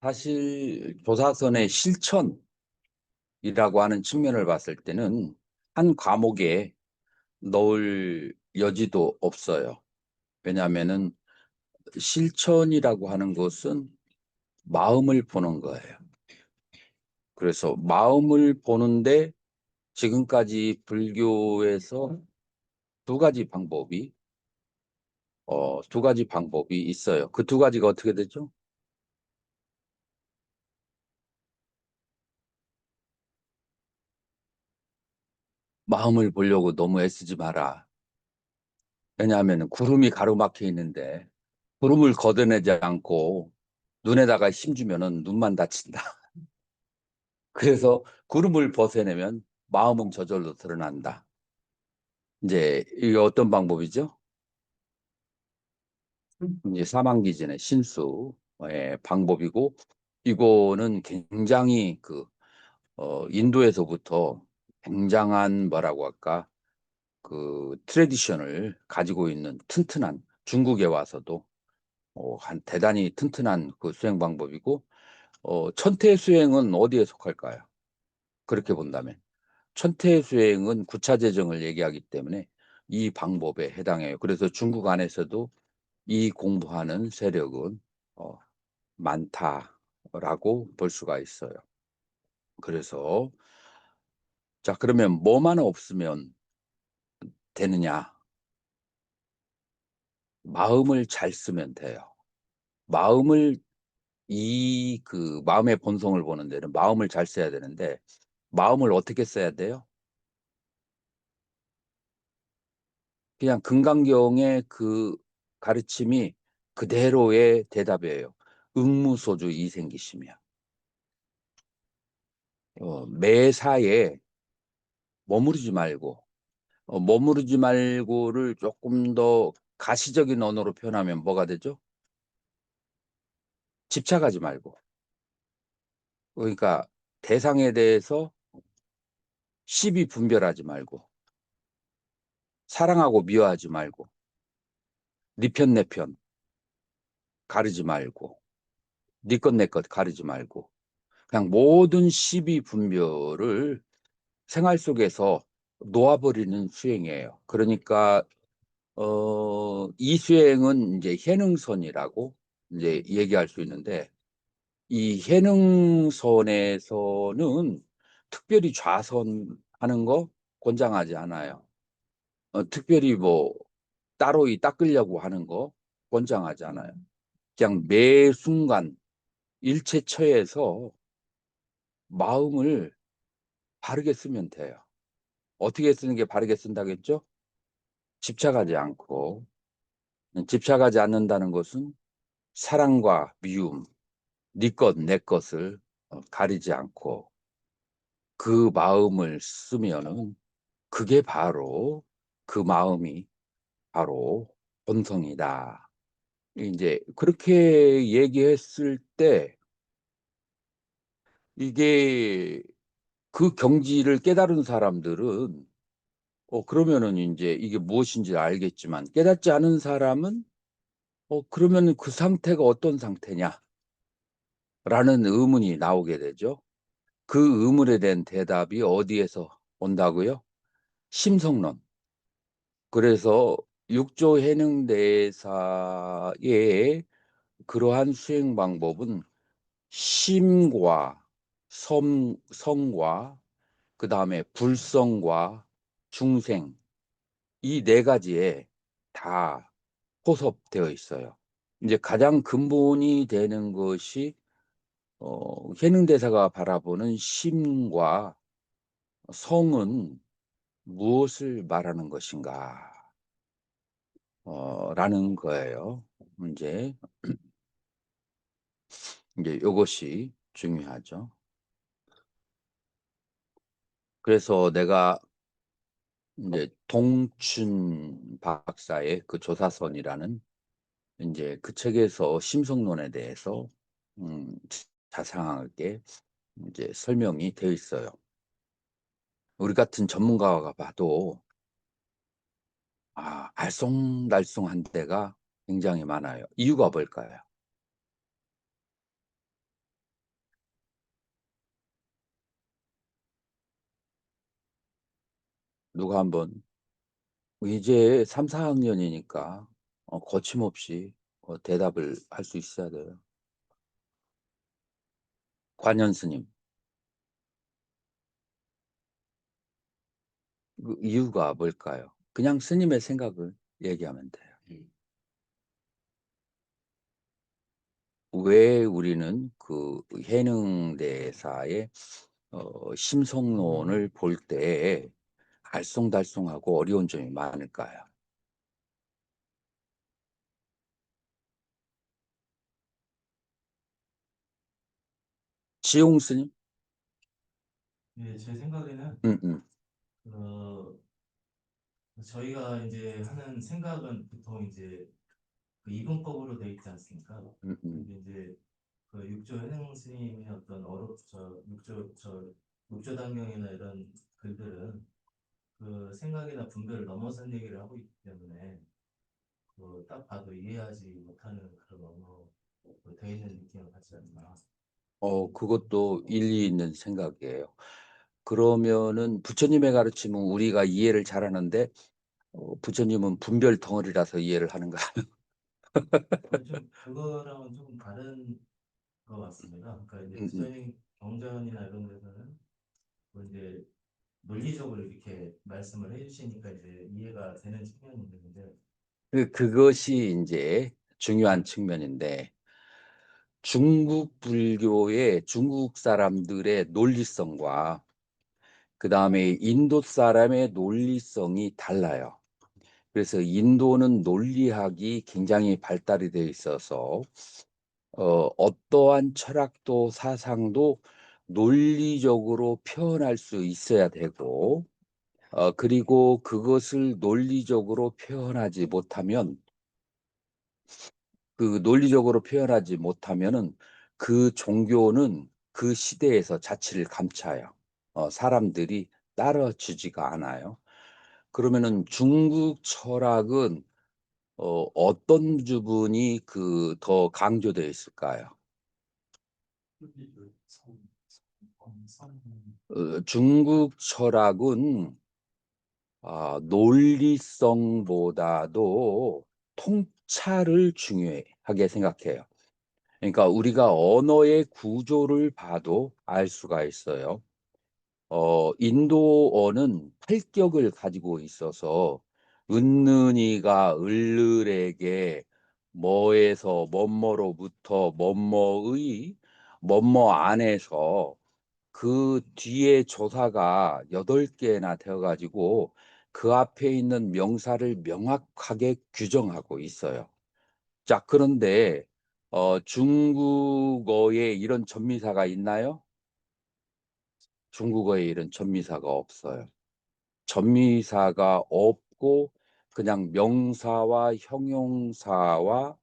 사실 조사선의 실천이라고 하는 측면을 봤을 때는 한 과목에 넣을 여지도 없어요. 왜냐하면은 실천이라고 하는 것은 마음을 보는 거예요. 그래서 마음을 보는데 지금까지 불교에서 두 가지 방법이 있어요. 그 두 가지가 어떻게 되죠? 마음을 보려고 너무 애쓰지 마라. 왜냐하면 구름이 가로막혀 있는데 구름을 걷어내지 않고 눈에다가 힘주면은 눈만 다친다. 그래서 구름을 벗어내면 마음은 저절로 드러난다. 이제 이게 어떤 방법이죠? 이제 사망기진의 신수의 방법이고, 이거는 굉장히 인도에서부터 굉장한 뭐라고 할까, 그 트레디션을 가지고 있는 튼튼한, 중국에 와서도 한 대단히 튼튼한 그 수행 방법이고, 천태 수행은 어디에 속할까요? 그렇게 본다면. 천태 수행은 구차 재정을 얘기하기 때문에 이 방법에 해당해요. 그래서 중국 안에서도 이 공부하는 세력은 어, 많다라고 볼 수가 있어요. 그래서 자, 그러면 뭐만 없으면 되느냐? 마음을 잘 쓰면 돼요. 마음을 마음의 본성을 보는 데는 마음을 잘 써야 되는데, 마음을 어떻게 써야 돼요? 그냥 금강경의 그 가르침이 그대로의 대답이에요. 응무소주 이생기심이야. 매사에 머무르지 말고, 머무르지 말고를 조금 더 가시적인 언어로 표현하면 뭐가 되죠? 집착하지 말고. 그러니까 대상에 대해서 시비 분별하지 말고, 사랑하고 미워하지 말고, 네 편 내 편 가르지 말고, 네 것 내 것 가르지 말고, 그냥 모든 시비 분별을 생활 속에서 놓아버리는 수행이에요. 그러니까 이 수행은 이제 해능선이라고 이제 얘기할 수 있는데, 이 해능선에서는 특별히 좌선하는 거 권장하지 않아요. 특별히 뭐 따로 닦으려고 하는 거 권장하지 않아요. 그냥 매 순간 일체처에서 마음을 바르게 쓰면 돼요. 어떻게 쓰는 게 바르게 쓴다겠죠? 집착하지 않고. 집착하지 않는다는 것은 사랑과 미움, 네 것, 내 것을 가리지 않고 그 마음을 쓰면은 그게 바로 그 마음이 바로 본성이다. 이제 그렇게 얘기했을 때 이게 그 경지를 깨달은 사람들은 그러면은 이제 이게 무엇인지 알겠지만, 깨닫지 않은 사람은 그러면 그 상태가 어떤 상태냐? 라는 의문이 나오게 되죠. 그 의문에 대한 대답이 어디에서 온다고요? 심성론. 그래서 육조 해능대사의 그러한 수행 방법은 심과 성과 그 다음에 불성과 중생, 이 네 가지에 다 포섭되어 있어요. 이제 가장 근본이 되는 것이 해능대사가 바라보는 심과 성은 무엇을 말하는 것인가? 라는 거예요. 이제 이것이 중요하죠. 그래서 내가 이제 동춘 박사의 그 조사선이라는 이제 그 책에서 심성론에 대해서 음, 자세하게 이제 설명이 되어 있어요. 우리 같은 전문가가 봐도 알쏭달쏭한 데가 굉장히 많아요. 이유가 뭘까요? 누가 한번 이제 3, 4학년이니까 거침없이 대답을 할 수 있어야 돼요. 관현 스님. 그 이유가 뭘까요? 그냥 스님의 생각을 얘기하면 돼요. 왜 우리는 그 해능대사의 심성론을 볼 때 알쏭달쏭하고 어려운 점이 많을까요? 지용 스님? 예, 제 생각에는 음, 음, 어, 저희가 이제 하는 생각은 보통 이제 그 이분법으로 돼 있지 않습니까? 음, 음. 근데 이제 그 육조 현행 스님의 어떤 육조단경이나 이런 글들은 그 생각이나 분별을 넘어선 얘기를 하고 있기 때문에 그딱 봐도 이해하지 못하는 그런 언어로 돼 있는 느낌을 받지 않나. 그것도 일리 있는 생각이에요. 그러면은 부처님의 가르침은 우리가 이해를 잘하는데 부처님은 분별 덩어리라서 이해를 하는가? 좀 그거랑은 좀 다른 것 같습니다. 그러니까 이제 음, 음. 부처님 경전이나 이런 데서는 뭐 이제 논리적으로 이렇게 말씀을 해주시니까 이제 이해가 되는 측면이 있는데, 그것이 이제 중요한 측면인데 중국 불교의 중국 사람들의 논리성과 그 다음에 인도 사람의 논리성이 달라요. 그래서 인도는 논리학이 굉장히 발달이 돼 있어서 어떠한 철학도 사상도 논리적으로 표현할 수 있어야 되고 그리고 그것을 논리적으로 표현하지 못하면 그 논리적으로 표현하지 못하면은 그 종교는 그 시대에서 자취를 감춰요. 사람들이 따라주지가 않아요. 그러면은 중국 철학은 어떤 부분이 그 더 강조되어 있을까요? 중국 철학은 논리성보다도 통찰을 중요하게 생각해요. 그러니까 우리가 언어의 구조를 봐도 알 수가 있어요. 인도어는 팔격을 가지고 있어서 은는이가 을을에게 뭐에서 뭐뭐로부터 뭐뭐의 뭐뭐 안에서 그 뒤에 조사가 8개나 되어가지고 그 앞에 있는 명사를 명확하게 규정하고 있어요. 자, 그런데 중국어에 이런 전미사가 있나요? 중국어에 이런 전미사가 없어요. 전미사가 없고 그냥 명사와 형용사와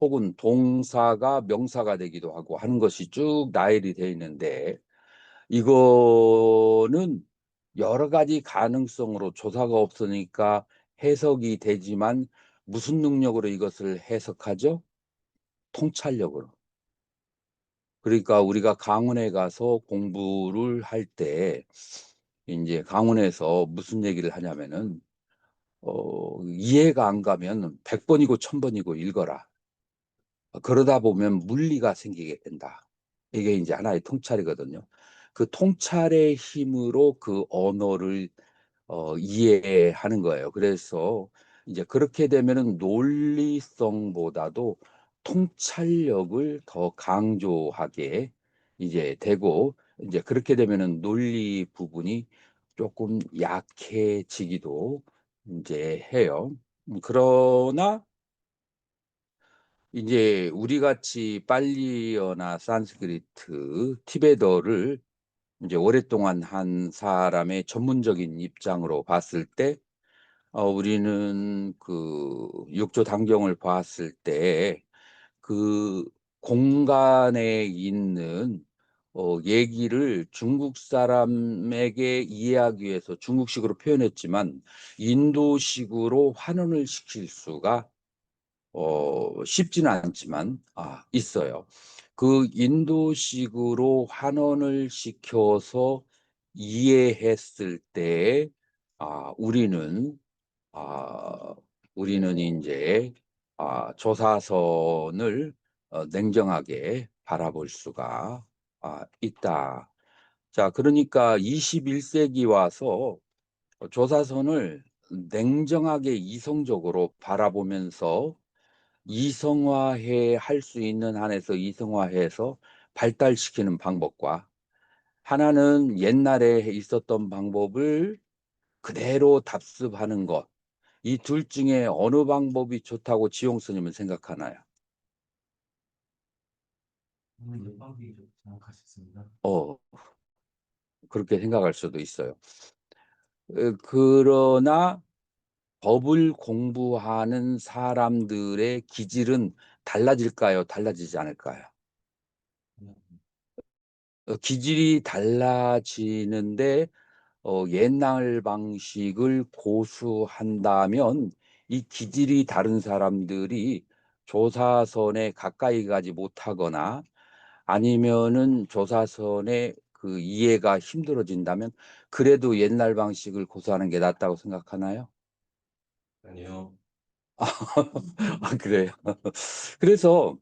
혹은 동사가 명사가 되기도 하고 하는 것이 쭉 나열이 되어 있는데 이거는 여러 가지 가능성으로 조사가 없으니까 해석이 되지만 무슨 능력으로 이것을 해석하죠? 통찰력으로. 그러니까 우리가 강원에 가서 공부를 할 때 이제 강원에서 무슨 얘기를 하냐면은 이해가 안 가면 100번이고 1000번이고 읽어라. 그러다 보면 물리가 생기게 된다. 이게 이제 하나의 통찰이거든요. 그 통찰의 힘으로 그 언어를 이해하는 거예요. 그래서 이제 그렇게 되면은 논리성보다도 통찰력을 더 강조하게 이제 되고 이제 그렇게 되면은 논리 부분이 조금 약해지기도 이제 해요. 그러나 이제 우리 같이 빨리어나 산스크리트, 티베더를 이제 오랫동안 한 사람의 전문적인 입장으로 봤을 때 우리는 그 육조 단경을 봤을 때 그 공간에 있는 얘기를 중국 사람에게 이해하기 위해서 중국식으로 표현했지만 인도식으로 환원을 시킬 수가 쉽지는 않지만 있어요. 그 인도식으로 환원을 시켜서 이해했을 때 우리는 아, 우리는 이제 조사선을 냉정하게 바라볼 수가 있다. 자, 그러니까 21세기 와서 조사선을 냉정하게 이성적으로 바라보면서 이성화해 할 수 있는 한에서 이성화해서 발달시키는 방법과 하나는 옛날에 있었던 방법을 그대로 답습하는 것. 이 둘 중에 어느 방법이 좋다고 지용 스님은 생각하나요? 옆방비 좀 정확하셨습니다. 어, 그렇게 생각할 수도 있어요. 그러나 법을 공부하는 사람들의 기질은 달라질까요? 달라지지 않을까요? 기질이 달라지는데 옛날 방식을 고수한다면 이 기질이 다른 사람들이 조사선에 가까이 가지 못하거나 아니면은 조사선의 그 이해가 힘들어진다면 그래도 옛날 방식을 고수하는 게 낫다고 생각하나요? 아니요. 그래요. 그래서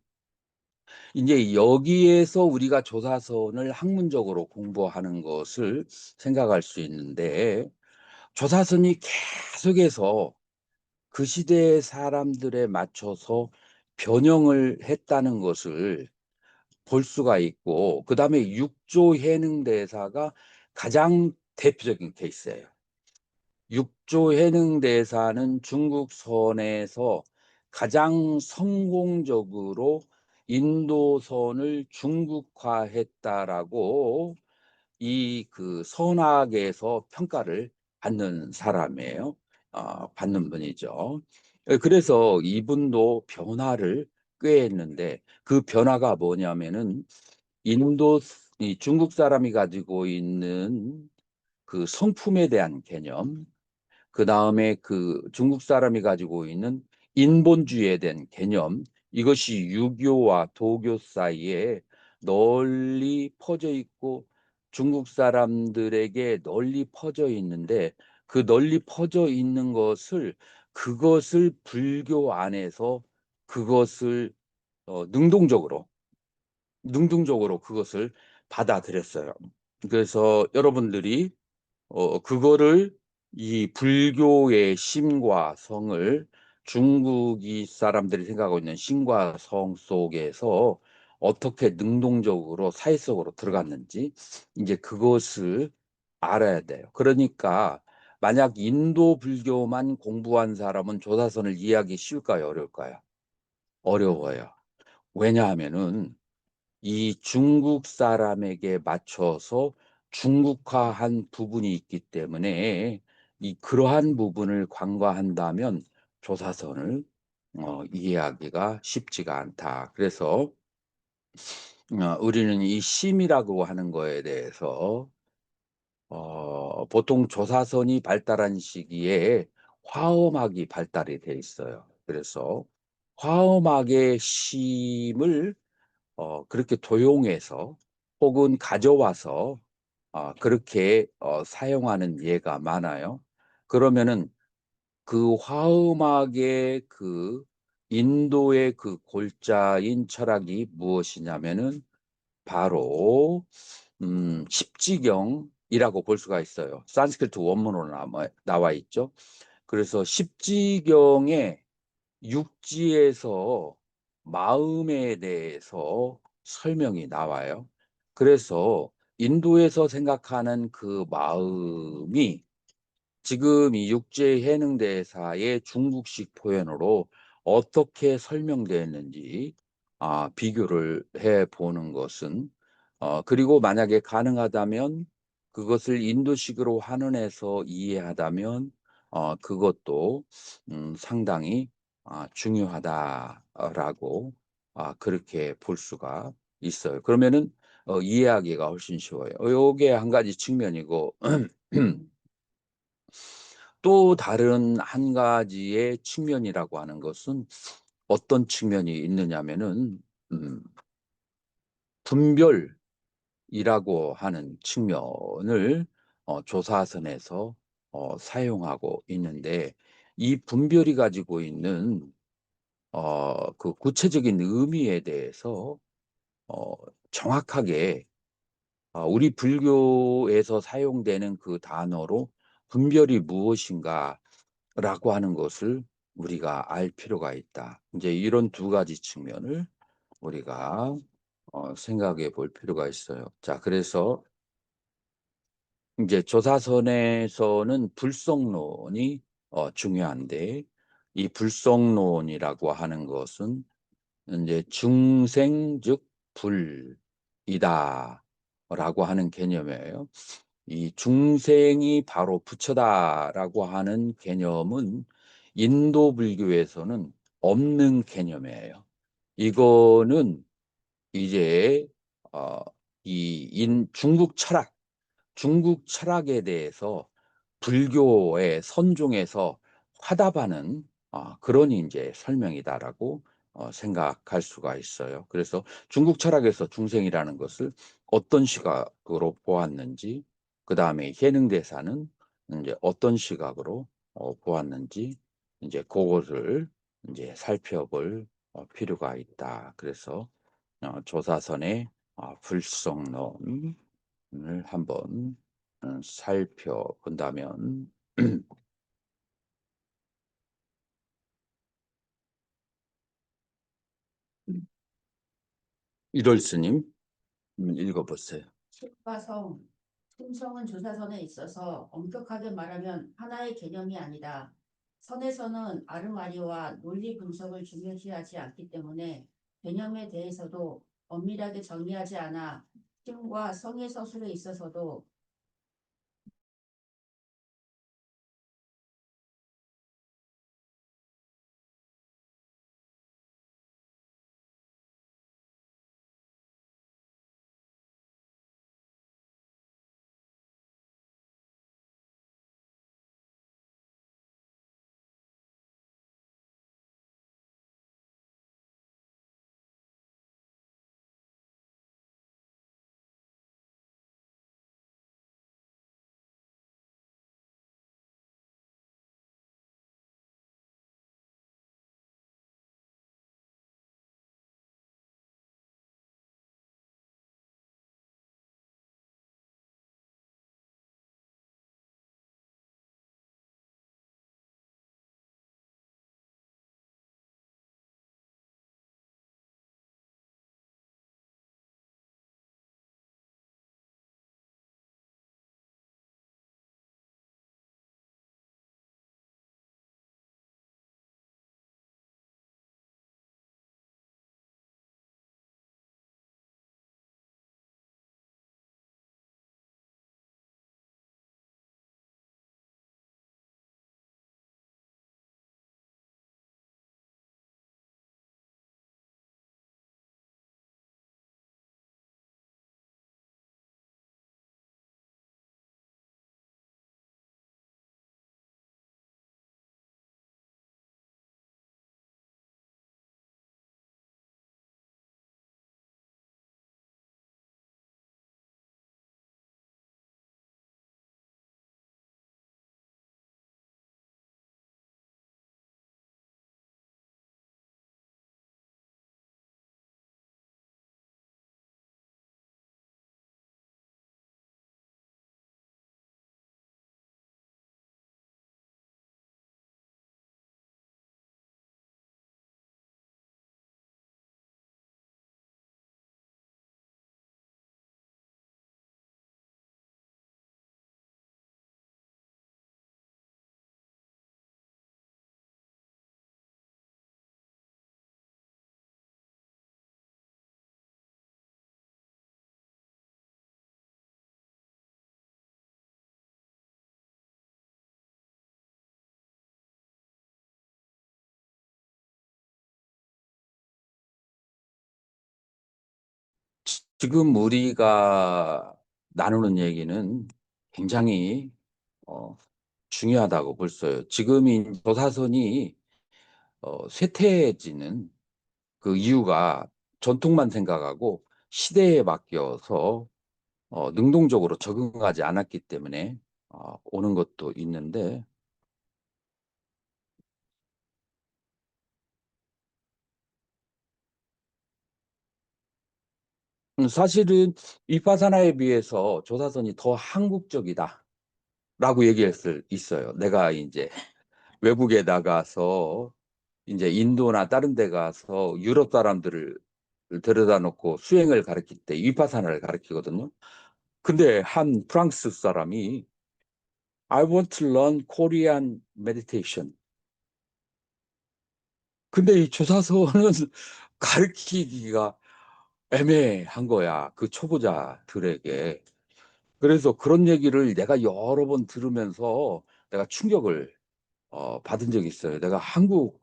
이제 여기에서 우리가 조사선을 학문적으로 공부하는 것을 생각할 수 있는데 조사선이 계속해서 그 시대의 사람들에 맞춰서 변형을 했다는 것을 볼 수가 있고 그다음에 육조 해능 대사가 가장 대표적인 케이스예요. 육조 해능 대사는 중국선에서 가장 성공적으로 인도선을 중국화했다라고 이 그 선학에서 평가를 받는 사람이에요. 받는 분이죠. 그래서 이분도 변화를 꾀했는데 그 변화가 뭐냐면은 인도 이 중국 사람이 가지고 있는 그 성품에 대한 개념, 그 다음에 그 중국 사람이 가지고 있는 인본주의에 대한 개념, 이것이 유교와 도교 사이에 널리 퍼져 있고 중국 사람들에게 널리 퍼져 있는데 그 널리 퍼져 있는 그것을 불교 안에서 그것을 능동적으로 그것을 받아들였어요. 그래서 여러분들이 그거를 이 불교의 심과 성을 중국이 사람들이 생각하고 있는 심과 성 속에서 어떻게 능동적으로 사회 속으로 들어갔는지 이제 그것을 알아야 돼요. 그러니까 만약 인도 불교만 공부한 사람은 조사선을 이해하기 쉬울까요? 어려울까요? 어려워요. 왜냐하면은 이 중국 사람에게 맞춰서 중국화한 부분이 있기 때문에 이 그러한 부분을 간과한다면 조사선을 이해하기가 쉽지가 않다. 그래서 우리는 이 심이라고 하는 거에 대해서 보통 조사선이 발달한 시기에 화엄학이 발달이 돼 있어요. 그래서 화엄학의 심을 그렇게 도용해서 혹은 가져와서 그렇게 사용하는 예가 많아요. 그러면은 그 화음악의 그 인도의 그 골자인 철학이 무엇이냐면은 바로 십지경이라고 볼 수가 있어요. 산스크리트 원문으로 나와 있죠. 그래서 십지경에 육지에서 마음에 대해서 설명이 나와요. 그래서 인도에서 생각하는 그 마음이 지금 이 육제해능대사의 중국식 표현으로 어떻게 설명되었는지 비교를 해 보는 것은 그리고 만약에 가능하다면 그것을 인도식으로 환원해서 이해하다면 그것도 상당히 중요하다라고 그렇게 볼 수가 있어요. 그러면은 이해하기가 훨씬 쉬워요. 요게 한 가지 측면이고 또 다른 한 가지의 측면이라고 하는 것은 어떤 측면이 있느냐면은 음, 분별이라고 하는 측면을 조사선에서 사용하고 있는데 이 분별이 가지고 있는 그 구체적인 의미에 대해서 어, 정확하게 우리 불교에서 사용되는 그 단어로 분별이 무엇인가라고 하는 것을 우리가 알 필요가 있다. 이제 이런 두 가지 측면을 우리가 생각해 볼 필요가 있어요. 자, 그래서 이제 조사선에서는 불성론이 중요한데 이 불성론이라고 하는 것은 이제 중생 즉 불이다라고 하는 개념이에요. 이 중생이 바로 부처다라고 하는 개념은 인도 불교에서는 없는 개념이에요. 이거는 이제 어, 중국 철학에 대해서 불교의 선종에서 화답하는 그런 이제 설명이다라고 생각할 수가 있어요. 그래서 중국 철학에서 중생이라는 것을 어떤 시각으로 보았는지, 그 다음에 해능대사는 이제 어떤 시각으로 보았는지, 이제 그것을 이제 살펴볼 필요가 있다. 그래서 조사선의 불성론을 한번 살펴본다면 일월 스님 읽어보세요. 식과 성, 심성은 조사선에 있어서 엄격하게 말하면 하나의 개념이 아니다. 선에서는 아르마리와 논리 분석을 중요시하지 않기 때문에 개념에 대해서도 엄밀하게 정의하지 않아 심과 성의 서술에 있어서도 지금 우리가 나누는 얘기는 굉장히 어, 중요하다고 볼 수 있어요. 지금 이 조사선이 쇠퇴해지는 그 이유가 전통만 생각하고 시대에 맡겨서 능동적으로 적응하지 않았기 때문에 오는 것도 있는데, 사실은 위파사나에 비해서 조사선이 더 한국적이다 라고 얘기할 수 있어요. 내가 이제 외국에 나가서 이제 인도나 다른 데 가서 유럽 사람들을 데려다 놓고 수행을 가르칠 때 위파사나를 가르치거든요. 근데 한 프랑스 사람이 I want to learn Korean meditation. 근데 이 조사서는 가르치기가 애매한 거야. 그 초보자들에게. 그래서 그런 얘기를 내가 여러 번 들으면서 내가 충격을 받은 적이 있어요. 내가 한국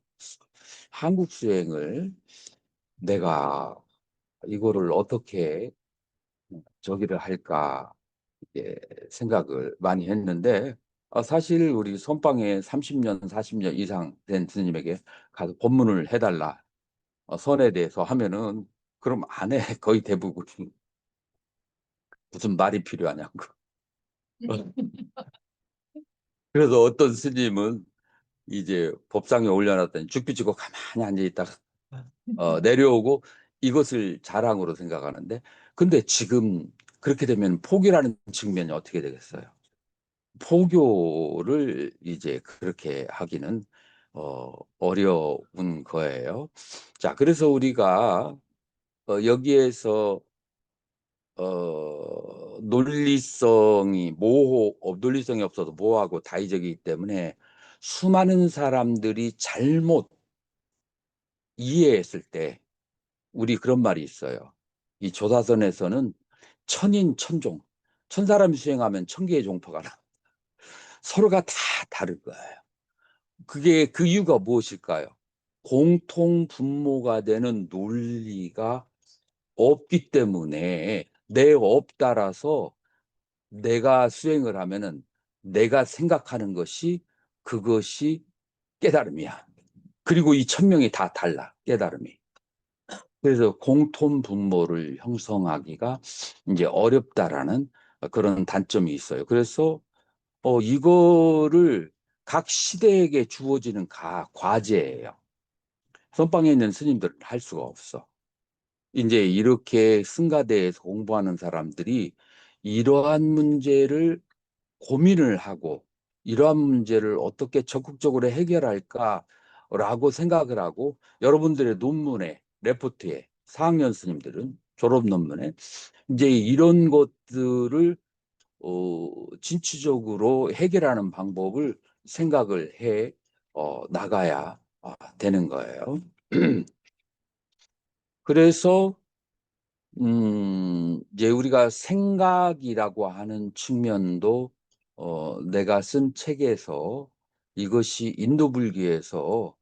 수행을 내가 이거를 어떻게 저기를 할까 예, 생각을 많이 했는데 사실 우리 선방에 30년, 40년 이상 된 스님에게 가서 법문을 해달라 선에 대해서 하면은 그럼 안 해. 거의 대부분 무슨 말이 필요하냐고. 그래서 어떤 스님은 이제 법상에 올려놨더니 죽비 치고 가만히 앉아 있다가 내려오고 이것을 자랑으로 생각하는데 근데 지금 그렇게 되면 포기라는 측면이 어떻게 되겠어요? 포교를 이제 그렇게 하기는 어려운 거예요. 자, 그래서 우리가 여기에서 논리성이 없어도 모호하고 다의적이기 때문에 수많은 사람들이 잘못 이해했을 때 우리 그런 말이 있어요. 이 조사선에서는 천인천종, 천 사람이 수행하면 천 개의 종파가 나. 서로가 다 다를 거예요. 그게 그 이유가 무엇일까요? 공통 분모가 되는 논리가 없기 때문에 내 업 따라서 내가 수행을 하면은 내가 생각하는 것이 그것이 깨달음이야. 그리고 이 천명이 다 달라, 깨달음이. 그래서 공통 분모를 형성하기가 이제 어렵다라는 그런 단점이 있어요. 그래서 이거를 각 시대에게 주어지는 과제예요. 선방에 있는 스님들은 할 수가 없어. 이제 이렇게 승가대에서 공부하는 사람들이 이러한 문제를 고민을 하고 이러한 문제를 어떻게 적극적으로 해결할까라고 생각을 하고 여러분들의 논문에, 레포트에, 4학년 스님들은 졸업 논문에 이제 이런 것들을 진취적으로 해결하는 방법을 생각을 해 나가야 되는 거예요. 그래서 이제 우리가 생각이라고 하는 측면도 내가 쓴 책에서 이것이 인도 불교에서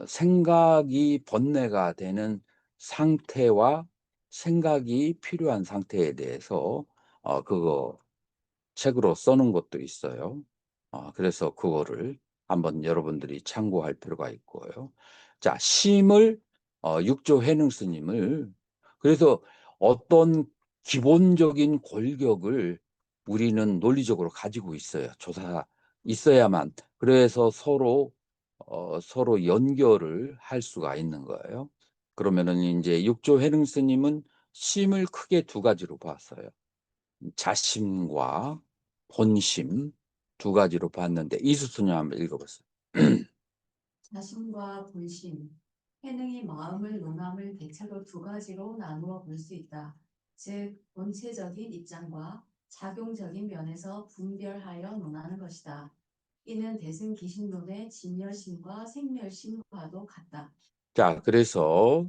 생각이 번뇌가 되는 상태와 생각이 필요한 상태에 대해서 그거 책으로 써놓은 것도 있어요. 그래서 그거를 한번 여러분들이 참고할 필요가 있고요. 자, 심을 육조 회능 스님을 그래서 어떤 기본적인 골격을 우리는 논리적으로 가지고 있어요. 조사 있어야만. 그래서 서로 연결을 할 수가 있는 거예요. 그러면은 이제 육조 회능 스님은 심을 크게 두 가지로 봤어요. 자심과 본심 두 가지로 봤는데 이수순이 한번 읽어보세요. 자신과 본심, 해능이 마음을 논함을 대체로 두 가지로 나누어 볼 수 있다. 즉, 본체적인 입장과 작용적인 면에서 분별하여 논하는 것이다. 이는 대승기신론의 진여심과 생멸심과도 같다. 자, 그래서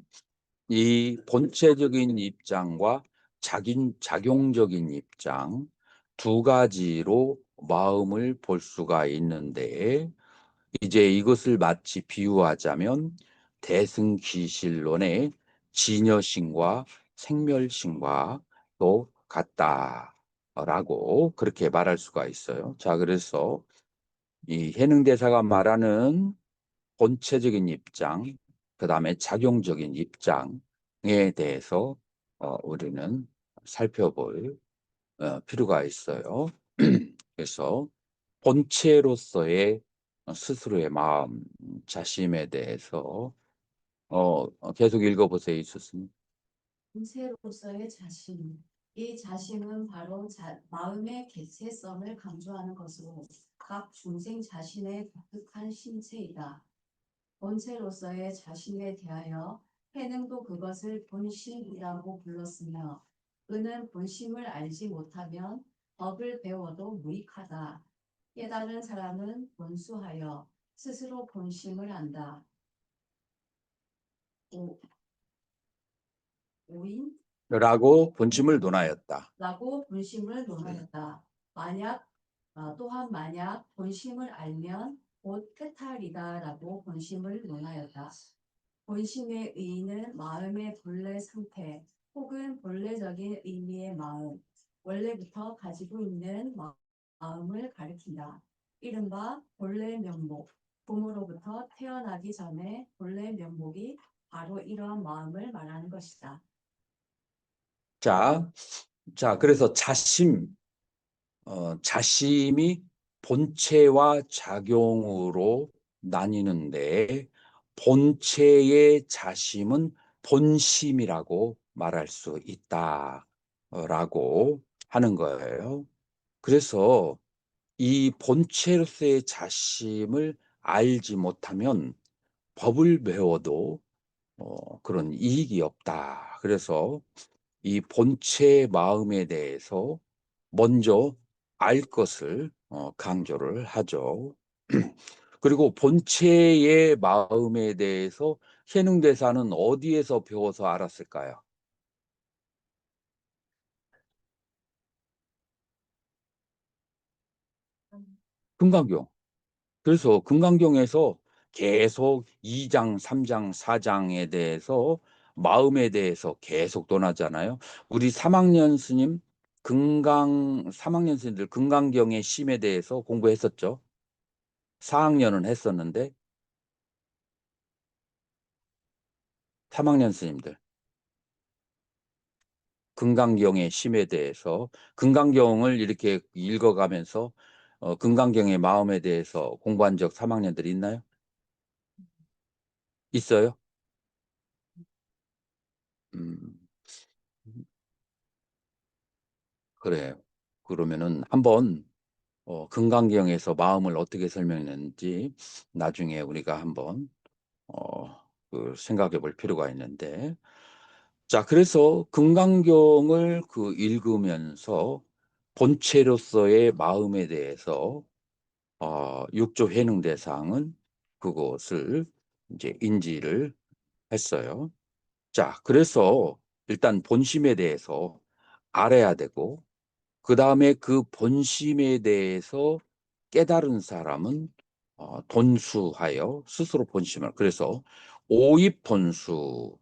이 본체적인 입장과 작용적인 입장 두 가지로 마음을 볼 수가 있는데 이제 이것을 마치 비유하자면 대승기실론의 진여심과 생멸심과도 같다라고 그렇게 말할 수가 있어요. 자, 그래서 이 해능대사가 말하는 본체적인 입장, 그 다음에 작용적인 입장에 대해서 우리는 살펴볼 필요가 있어요. 그래서 본체로서의 스스로의 마음, 자심에 대해서 계속 읽어보세요, 이수스님. 본체로서의 자신. 이 자신은 바로 마음의 개체성을 강조하는 것으로 각 중생 자신의 독특한 신체이다. 본체로서의 자신에 대하여 해능도 그것을 본심이라고 불렀으며 그는 본심을 알지 못하면 법을 배워도 무익하다. 깨달은 사람은 본수하여 스스로 본심을 안다. 오인 라고 본심을 논하였다. 라고 본심을 논하였다. 또한 만약 본심을 알면 곧 퇴탈이다라고 본심을 논하였다. 본심의 의의는 마음의 본래 상태 혹은 본래적인 의미의 마음, 원래부터 가지고 있는 마음을 가리킨다. 이른바 본래 면목, 부모로부터 태어나기 전에 본래 면목이 바로 이러한 마음을 말하는 것이다. 자, 그래서 자심이 본체와 작용으로 나뉘는데, 본체의 자심은 본심이라고 말할 수 있다라고 하는 거예요. 그래서 이 본체로서의 자심을 알지 못하면 법을 배워도 그런 이익이 없다. 그래서 이 본체의 마음에 대해서 먼저 알 것을 강조를 하죠. 그리고 본체의 마음에 대해서 현흥대사는 어디에서 배워서 알았을까요? 금강경. 그래서 금강경에서 계속 2장, 3장, 4장에 대해서 마음에 대해서 계속 논하잖아요. 우리 3학년 스님, 3학년 스님들 금강경의 심에 대해서 공부했었죠. 4학년은 했었는데 3학년 스님들 금강경의 심에 대해서 금강경을 이렇게 읽어가면서 금강경의 마음에 대해서 공부한 적 3학년들이 있나요? 있어요? 음, 그래요. 그러면은 한번 금강경에서 마음을 어떻게 설명했는지 나중에 우리가 한번 생각해 볼 필요가 있는데, 자, 그래서 금강경을 읽으면서 본체로서의 마음에 대해서 육조 회능 대상은 그것을 이제 인지를 했어요. 자, 그래서 일단 본심에 대해서 알아야 되고, 그 다음에 그 본심에 대해서 깨달은 사람은 돈수하여 스스로 본심을, 그래서 오입본수,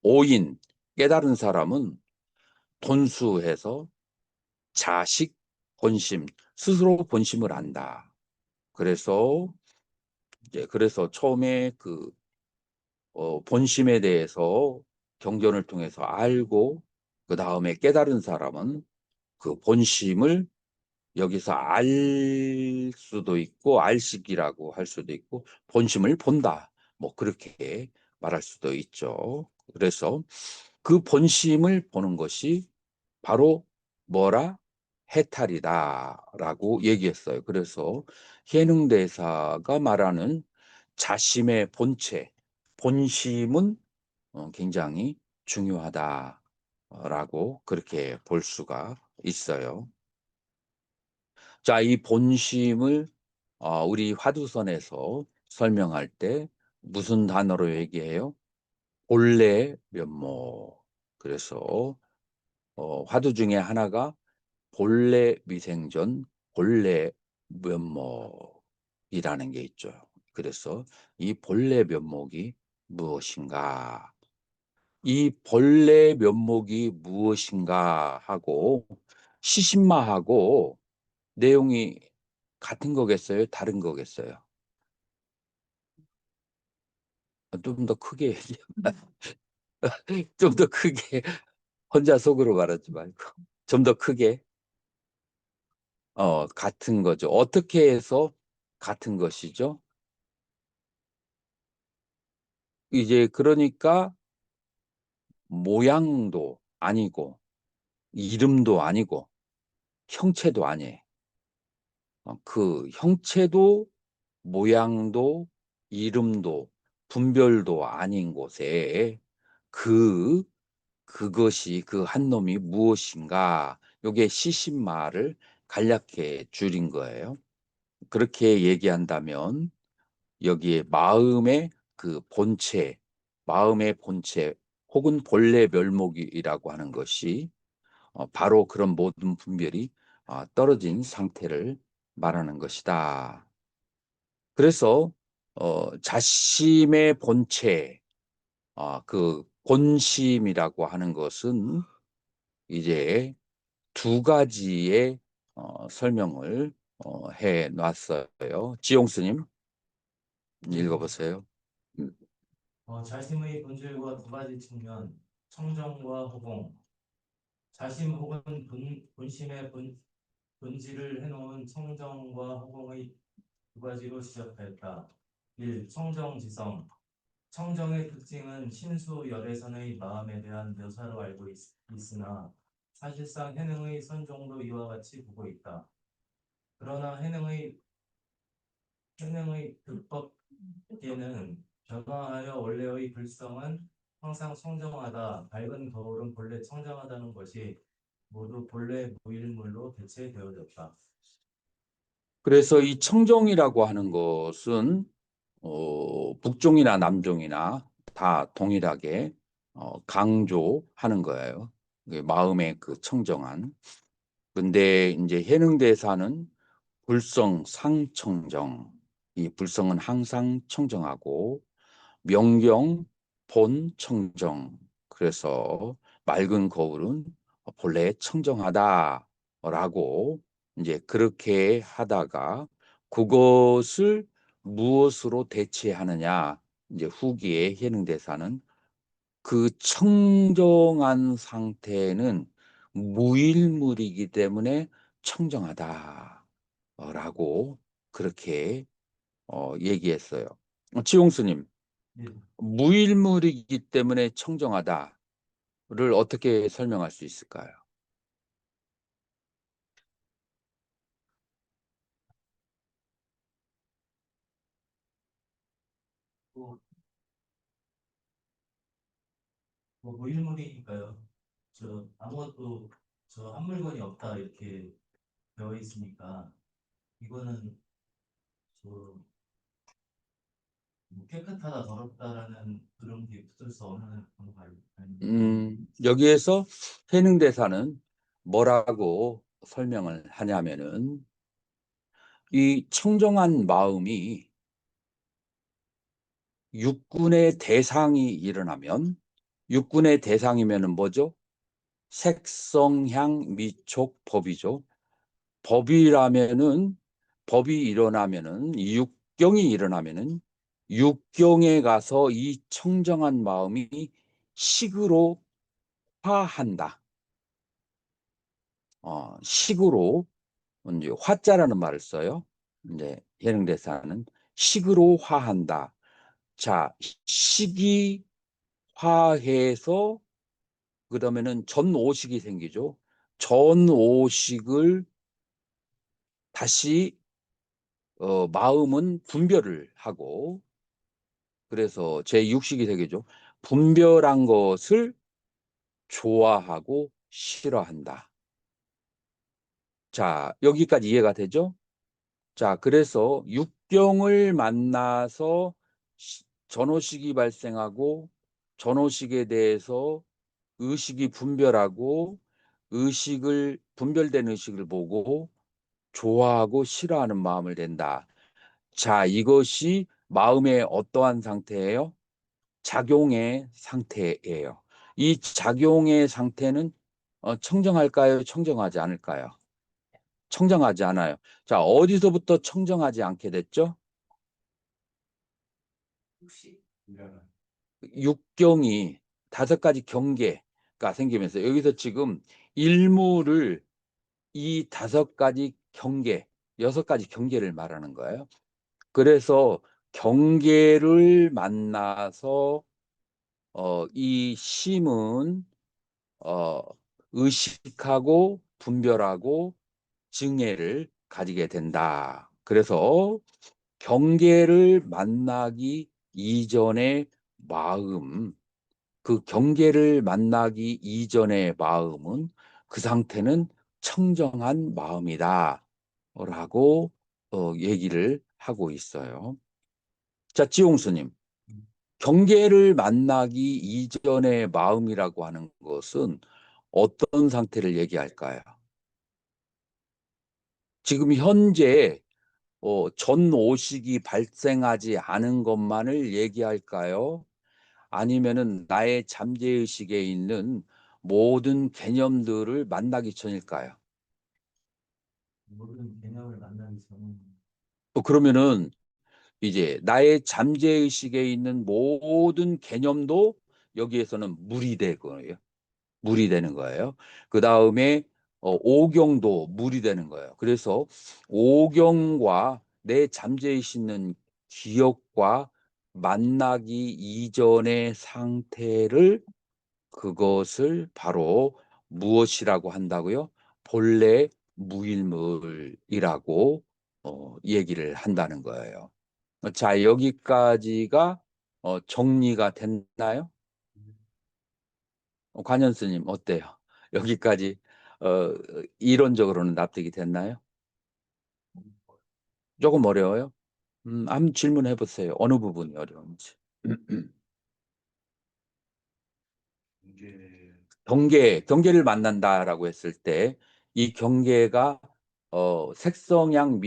오인, 깨달은 사람은 돈수해서 자식 본심, 스스로 본심을 안다. 그래서 처음에 본심에 대해서 경전을 통해서 알고 그 다음에 깨달은 사람은 그 본심을 여기서 알 수도 있고 알식이라고 할 수도 있고 본심을 본다. 뭐 그렇게 말할 수도 있죠. 그래서 그 본심을 보는 것이 바로 뭐라? 해탈이다라고 얘기했어요. 그래서 현흥대사가 말하는 자심의 본체, 본심은 굉장히 중요하다라고 그렇게 볼 수가 있어요. 자, 이 본심을 우리 화두선에서 설명할 때 무슨 단어로 얘기해요? 본래 면목. 그래서 화두 중에 하나가 본래 미생전, 본래 면목이라는 게 있죠. 그래서 이 본래 면목이 무엇인가? 이 본래 면목이 무엇인가 하고 시신마하고 내용이 같은 거겠어요? 다른 거겠어요? 좀 더 크게, 좀 더 크게, 혼자 속으로 말하지 말고, 좀 더 크게. 같은 거죠. 어떻게 해서 같은 것이죠? 이제 그러니까 모양도 아니고 이름도 아니고 형체도 아니에요. 그 형체도 모양도 이름도 분별도 아닌 곳에 그것이 그 한 놈이 무엇인가? 요게 시신말을 간략히 줄인 거예요. 그렇게 얘기한다면 여기에 마음의 본체 혹은 본래 멸목이라고 하는 것이 바로 그런 모든 분별이 떨어진 상태를 말하는 것이다. 그래서 자심의 본체, 그 본심이라고 하는 것은 이제 두 가지의 설명을 해 놨어요. 지용스님 읽어보세요. 음, 자심의 본질과 두 가지 측면, 청정과 허공. 자심 혹은 본심의 본질을 해놓은 청정과 허공의 두 가지로 시작하였다. 1. 청정지성. 청정의 특징은 신수 열애선의 마음에 대한 묘사로 알고 있으나 사실상 해능의 선종도 이와 같이 보고 있다. 그러나 해능의 득법계는 변화하여 원래의 불성은 항상 청정하다, 밝은 거울은 본래 청정하다는 것이 모두 본래 무일물로 대체되어졌다. 그래서 이 청정이라고 하는 것은 북종이나 남종이나 다 동일하게 강조하는 거예요. 마음의 그 청정한. 근데 이제 해능대사는 불성 상청정. 이 불성은 항상 청정하고 명경 본 청정. 그래서 맑은 거울은 본래 청정하다라고 이제 그렇게 하다가 그것을 무엇으로 대체하느냐. 이제 후기의 해능대사는 그 청정한 상태는 무일물이기 때문에 청정하다라고 그렇게 얘기했어요. 지용수님, 예, 무일물이기 때문에 청정하다를 어떻게 설명할 수 있을까요? 뭐, 뭐 무일물이니까요. 아무것도 한 물건이 없다 이렇게 되어 있으니까 이거는 저 깨끗하다 더럽다라는 그런 게 붙을 수 없는 그런 거 아닙니까? 여기에서 해능대사는 뭐라고 설명을 하냐면은 이 청정한 마음이 육군의 대상이 일어나면 육군의 대상이면은 뭐죠? 색성향 미촉 법이죠. 법이라면은 법이 일어나면은 육경이 일어나면은 육경에 가서 이 청정한 마음이 식으로 화한다. 식으로 이제 화자라는 말을 써요. 이제 예능대사는 식으로 화한다. 자, 식이 화해서 그러면은 전오식이 생기죠. 전오식을 다시 마음은 분별을 하고 그래서 제6식이 되겠죠. 분별한 것을 좋아하고 싫어한다. 자, 여기까지 이해가 되죠? 자, 그래서 육경을 만나서 전오식이 발생하고 전오식에 대해서 의식이 분별하고 분별된 의식을 보고 좋아하고 싫어하는 마음을 낸다. 자, 이것이 마음의 어떠한 상태예요? 작용의 상태예요. 이 작용의 상태는 청정할까요? 청정하지 않을까요? 청정하지 않아요. 자, 어디서부터 청정하지 않게 됐죠? 혹시 육경이 5가지 경계가 생기면서 여기서 지금 일물을 이 5가지 경계, 6가지 경계를 말하는 거예요. 그래서 경계를 만나서 이 심은 어, 의식하고 분별하고 증애를 가지게 된다. 그래서 경계를 만나기 이전의 마음, 그 경계를 만나기 이전의 마음은 그 상태는 청정한 마음이다. 라고 얘기를 하고 있어요. 자, 지용수님. 경계를 만나기 이전의 마음이라고 하는 것은 어떤 상태를 얘기할까요? 지금 현재 전오식이 발생하지 않은 것만을 얘기할까요? 아니면은 나의 잠재의식에 있는 모든 개념들을 만나기 전일까요? 모든 개념을 만나기 전에 그러면은 이제 나의 잠재의식에 있는 모든 개념도 여기에서는 물이 되고요. 물이 되는 거예요. 그 다음에 오경도 물이 되는 거예요. 그래서 오경과 내 잠재의식 있는 기억과 만나기 이전의 상태를 그것을 바로 무엇이라고 한다고요? 본래 무일물이라고 얘기를 한다는 거예요. 자, 여기까지가 정리가 됐나요? 관현 스님 어때요? 여기까지 어, 이론적으로는 납득이 됐나요? 조금 어려워요? 한번 질문해 보세요. 어느 부분이 어려운지. 경계를 만난다라고 했을 때 이 경계가 색성양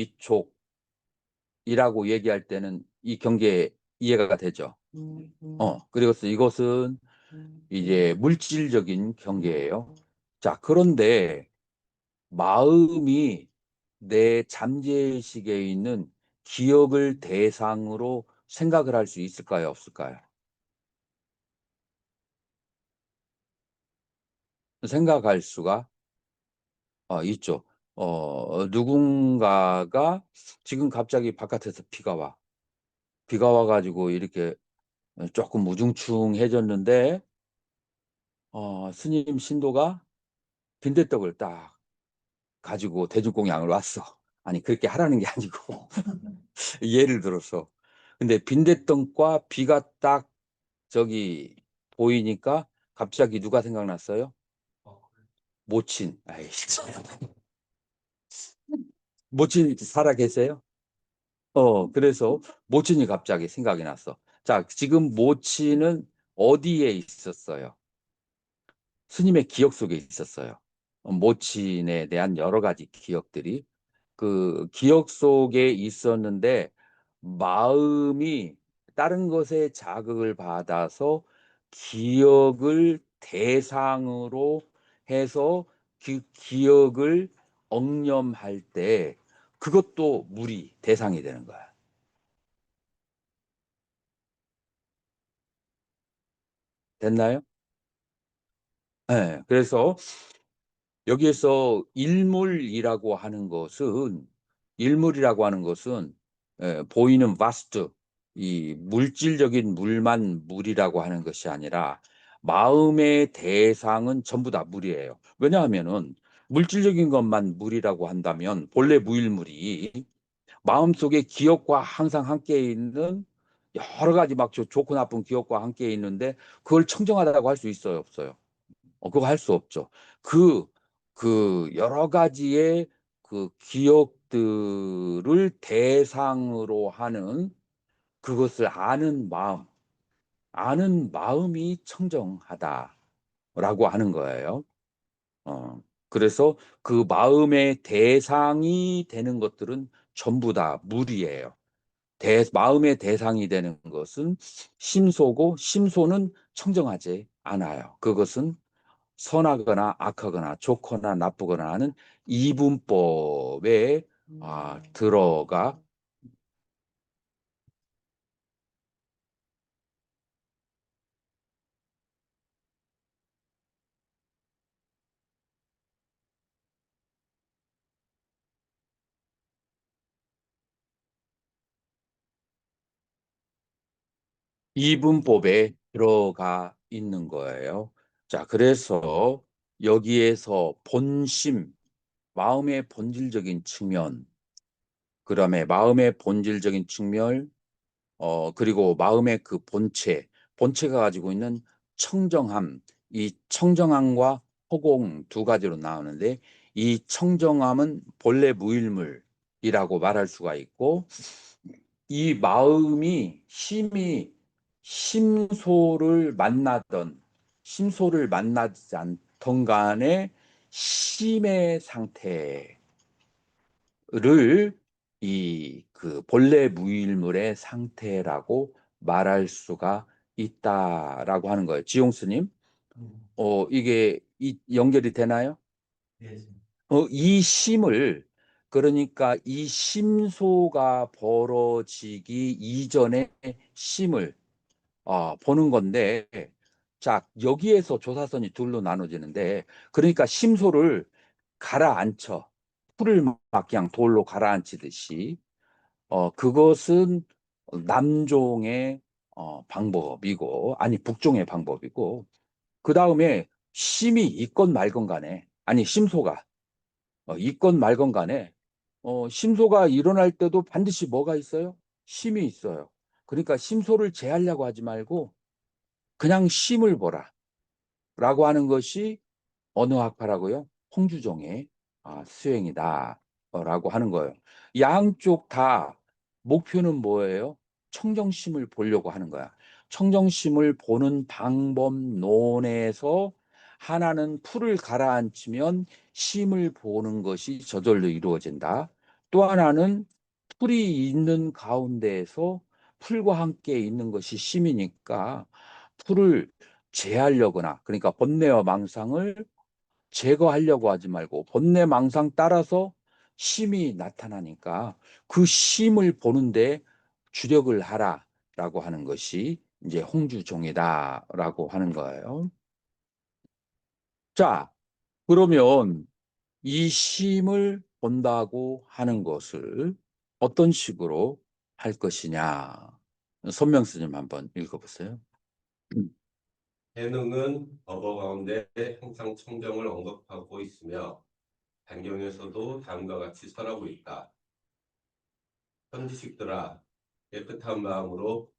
미촉이라고 얘기할 때는 이 경계 이해가 되죠. 그래서 이것은 이제 물질적인 경계예요. 자, 그런데 마음이 내 잠재의식에 있는 기억을 대상으로 생각을 할 수 있을까요? 없을까요? 생각할 수가 있죠. 누군가가 지금 갑자기 바깥에서 비가 와. 비가 와가지고 이렇게 조금 우중충해졌는데, 스님 신도가 빈대떡을 딱 가지고 대중공양을 왔어. 아니, 그렇게 하라는 게 아니고, 예를 들어서. 근데 빈대떡과 비가 딱 저기 보이니까 갑자기 누가 생각났어요? 모친. 아이, 참. 모친 살아 계세요? 그래서 모친이 갑자기 생각이 났어. 자, 지금 모친은 어디에 있었어요? 스님의 기억 속에 있었어요. 모친에 대한 여러 가지 기억들이 그 기억 속에 있었는데 마음이 다른 것에 자극을 받아서 기억을 대상으로 해서 그 기억을 억념할 때 그것도 물이 대상이 되는 거야. 됐나요? 네, 그래서 여기에서 일물이라고 하는 것은 보이는 바스트, 이 물질적인 물만 물이라고 하는 것이 아니라 마음의 대상은 전부 다 물이에요. 왜냐하면은 물질적인 것만 물이라고 한다면 본래 무일물이 마음속에 기억과 항상 함께 있는 여러 가지 막 좋고 나쁜 기억과 함께 있는데 그걸 청정하다고 할 수 있어요, 없어요? 그거 할 수 없죠. 그, 그 여러 가지의 그 기억들을 대상으로 하는 그것을 아는 마음이 청정하다라고 하는 거예요. 그래서 그 마음의 대상이 되는 것들은 전부 다 물이에요. 마음의 대상이 되는 것은 심소고, 심소는 청정하지 않아요. 그것은 선하거나 악하거나 좋거나 나쁘거나 하는 이분법에 들어가 이분법에 들어가 있는 거예요. 자, 그래서 여기에서 본심, 마음의 본질적인 측면, 그다음에 마음의 본질적인 측면, 그리고 마음의 그 본체가 가지고 있는 청정함, 이 청정함과 허공 두 가지로 나오는데, 이 청정함은 본래 무일물이라고 말할 수가 있고, 이 마음이 심히 심소를 만나지 않던 간에 심의 상태를 이 그 본래 무일물의 상태라고 말할 수가 있다라고 하는 거예요. 지용스님, 이게 연결이 되나요? 예, 이 심을, 그러니까 이 심소가 벌어지기 이전의 심을 보는 건데, 자, 여기에서 조사선이 둘로 나눠지는데, 그러니까 심소를 가라앉혀, 풀을 막 그냥 돌로 가라앉히듯이, 그것은 남종의 방법이고, 아니, 북종의 방법이고, 그 다음에 심이 있건 말건 간에, 아니, 심소가 있건 말건 간에, 심소가 일어날 때도 반드시 뭐가 있어요? 심이 있어요. 그러니까 심소를 제하려고 하지 말고, 그냥 심을 보라. 라고 하는 것이 어느 학파라고요? 홍주종의 수행이다. 라고 하는 거예요. 양쪽 다 목표는 뭐예요? 청정심을 보려고 하는 거야. 청정심을 보는 방법론에서 하나는 풀을 가라앉히면 심을 보는 것이 저절로 이루어진다. 또 하나는 풀이 있는 가운데에서 풀과 함께 있는 것이 심이니까 풀을 제하려거나, 그러니까 번뇌와 망상을 제거하려고 하지 말고 번뇌 망상 따라서 심이 나타나니까 그 심을 보는데 주력을 하라라고 하는 것이 이제 홍주종이다라고 하는 거예요. 자, 그러면 이 심을 본다고 하는 것을 어떤 식으로 할 것이냐? 손명스님 한번 읽어보세요. 해능은 법어 가운데 항상 청정을 언급하고 있으며 단경에서도 다음과 같이 설하고 있다. 현지식들아, 깨끗한 마음으로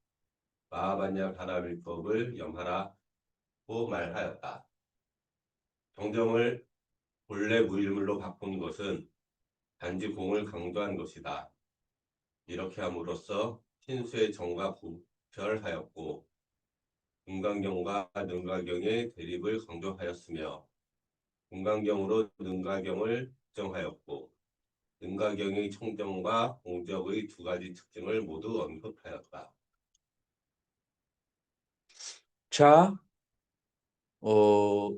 마하반야 바라밀법을 염하라고 말하였다. 정정을 본래 무일물로 바꾼 것은 단지 공을 강조한 것이다. 이렇게 함으로써 신수의 정과 구별하였고 금강경과 능가경의 대립을 강조하였으며 금강경으로 능가경을 특정하였고 능가경의 청정과 공적의 두 가지 특징을 모두 언급하였다. 자,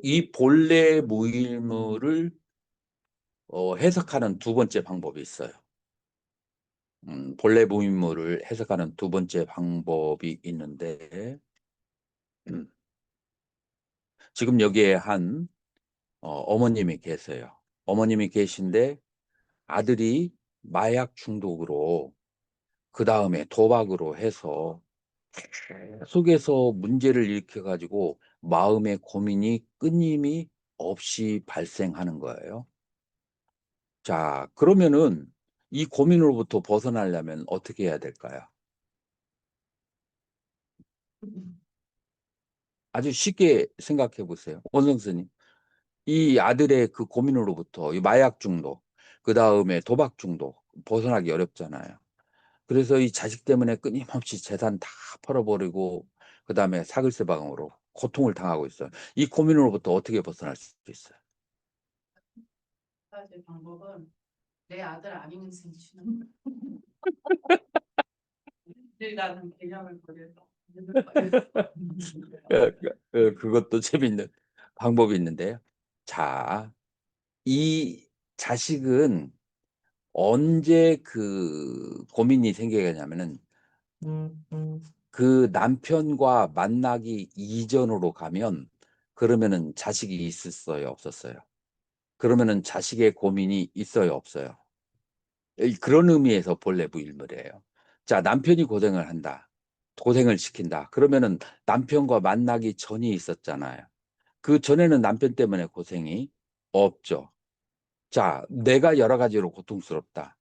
이 본래 무일물을 해석하는 두 번째 방법이 있어요. 본래 무일물을 해석하는 두 번째 방법이 있는데, 음, 지금 여기에 한 어머님이 계세요. 어머님이 계신데 아들이 마약 중독으로, 그 다음에 도박으로 해서 속에서 문제를 일으켜가지고 마음의 고민이 끊임이 없이 발생하는 거예요. 자, 그러면은 이 고민으로부터 벗어나려면 어떻게 해야 될까요? 아주 쉽게 생각해 보세요. 원성스님. 이 아들의 그 고민으로부터 이 마약 중독, 그 다음에 도박 중독 벗어나기 어렵잖아요. 그래서 이 자식 때문에 끊임없이 재산 다 팔아버리고, 그 다음에 사글세방으로 고통을 당하고 있어요. 이 고민으로부터 어떻게 벗어날 수 있어요? 가지 방법은 내 아들 아니면 생기는 일단은 개념을 버려서 그것도 재밌는 방법이 있는데요. 자, 이 자식은 언제 그 고민이 생기냐면은 그 남편과 만나기 이전으로 가면, 그러면은 자식이 있었어요, 없었어요? 그러면은 자식의 고민이 있어요, 없어요? 그런 의미에서 본래 부일물이에요. 자, 남편이 고생을 한다. 고생을 시킨다. 그러면은 남편과 만나기 전이 있었잖아요. 그 전에는 남편 때문에 고생이 없죠. 자, 내가 여러 가지로 고통스럽다.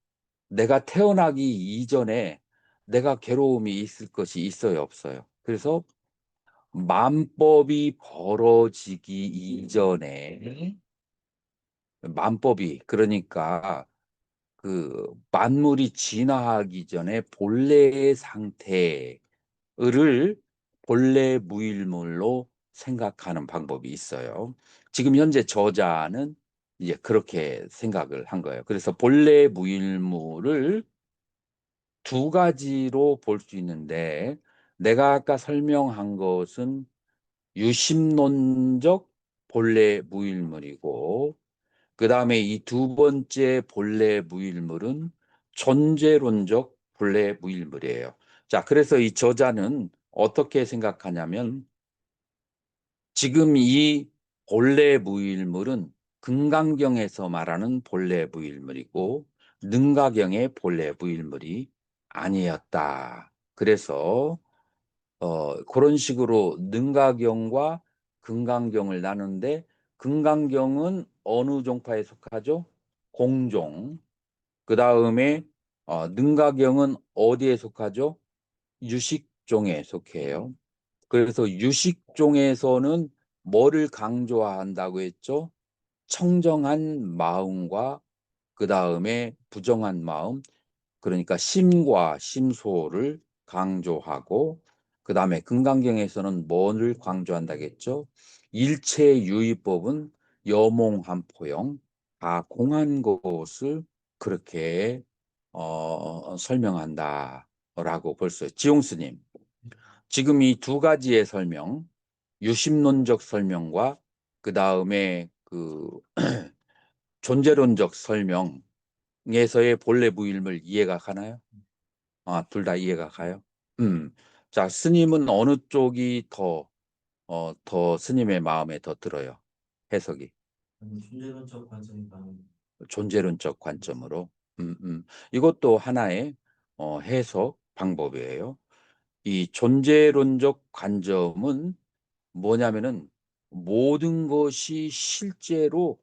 내가 태어나기 이전에 내가 괴로움이 있을 것이 있어요, 없어요? 그래서 만법이 벌어지기 이전에 만법이 그러니까 그 만물이 진화하기 전에 본래의 상태를 본래 무일물로 생각하는 방법이 있어요. 지금 현재 저자는 이제 그렇게 생각을 한 거예요. 그래서 본래 무일물을 두 가지로 볼 수 있는데 내가 아까 설명한 것은 유심론적 본래 무일물이고 그 다음에 이 두 번째 본래 무일물은 존재론적 본래 무일물이에요. 자, 그래서 이 저자는 어떻게 생각하냐면 지금 이 본래 무일물은 금강경에서 말하는 본래 무일물이고 능가경의 본래 무일물이 아니었다. 그래서 그런 식으로 능가경과 금강경을 나누는데 금강경은 어느 종파에 속하죠? 공종. 그 다음에 능가경은 어디에 속하죠? 유식종에 속해요. 그래서 유식종에서는 뭐를 강조한다고 했죠? 청정한 마음과 그 다음에 부정한 마음, 그러니까 심과 심소를 강조하고 그 다음에 금강경에서는 뭐를 강조한다겠죠? 일체유의법은 여몽한포영 다 공한 것을 그렇게 설명한다라고 벌써 지용스님 지금 이 두 가지의 설명 유심론적 설명과 그 다음에 그 존재론적 설명에서의 본래 무일물 이해가 가나요? 아, 둘 다 이해가 가요? 자, 스님은 어느 쪽이 더 스님의 마음에 더 들어요? 해석이. 존재론적 관점이 많은 존재론적 관점으로. 이것도 하나의 해석 방법이에요. 이 존재론적 관점은 뭐냐면은 모든 것이 실제로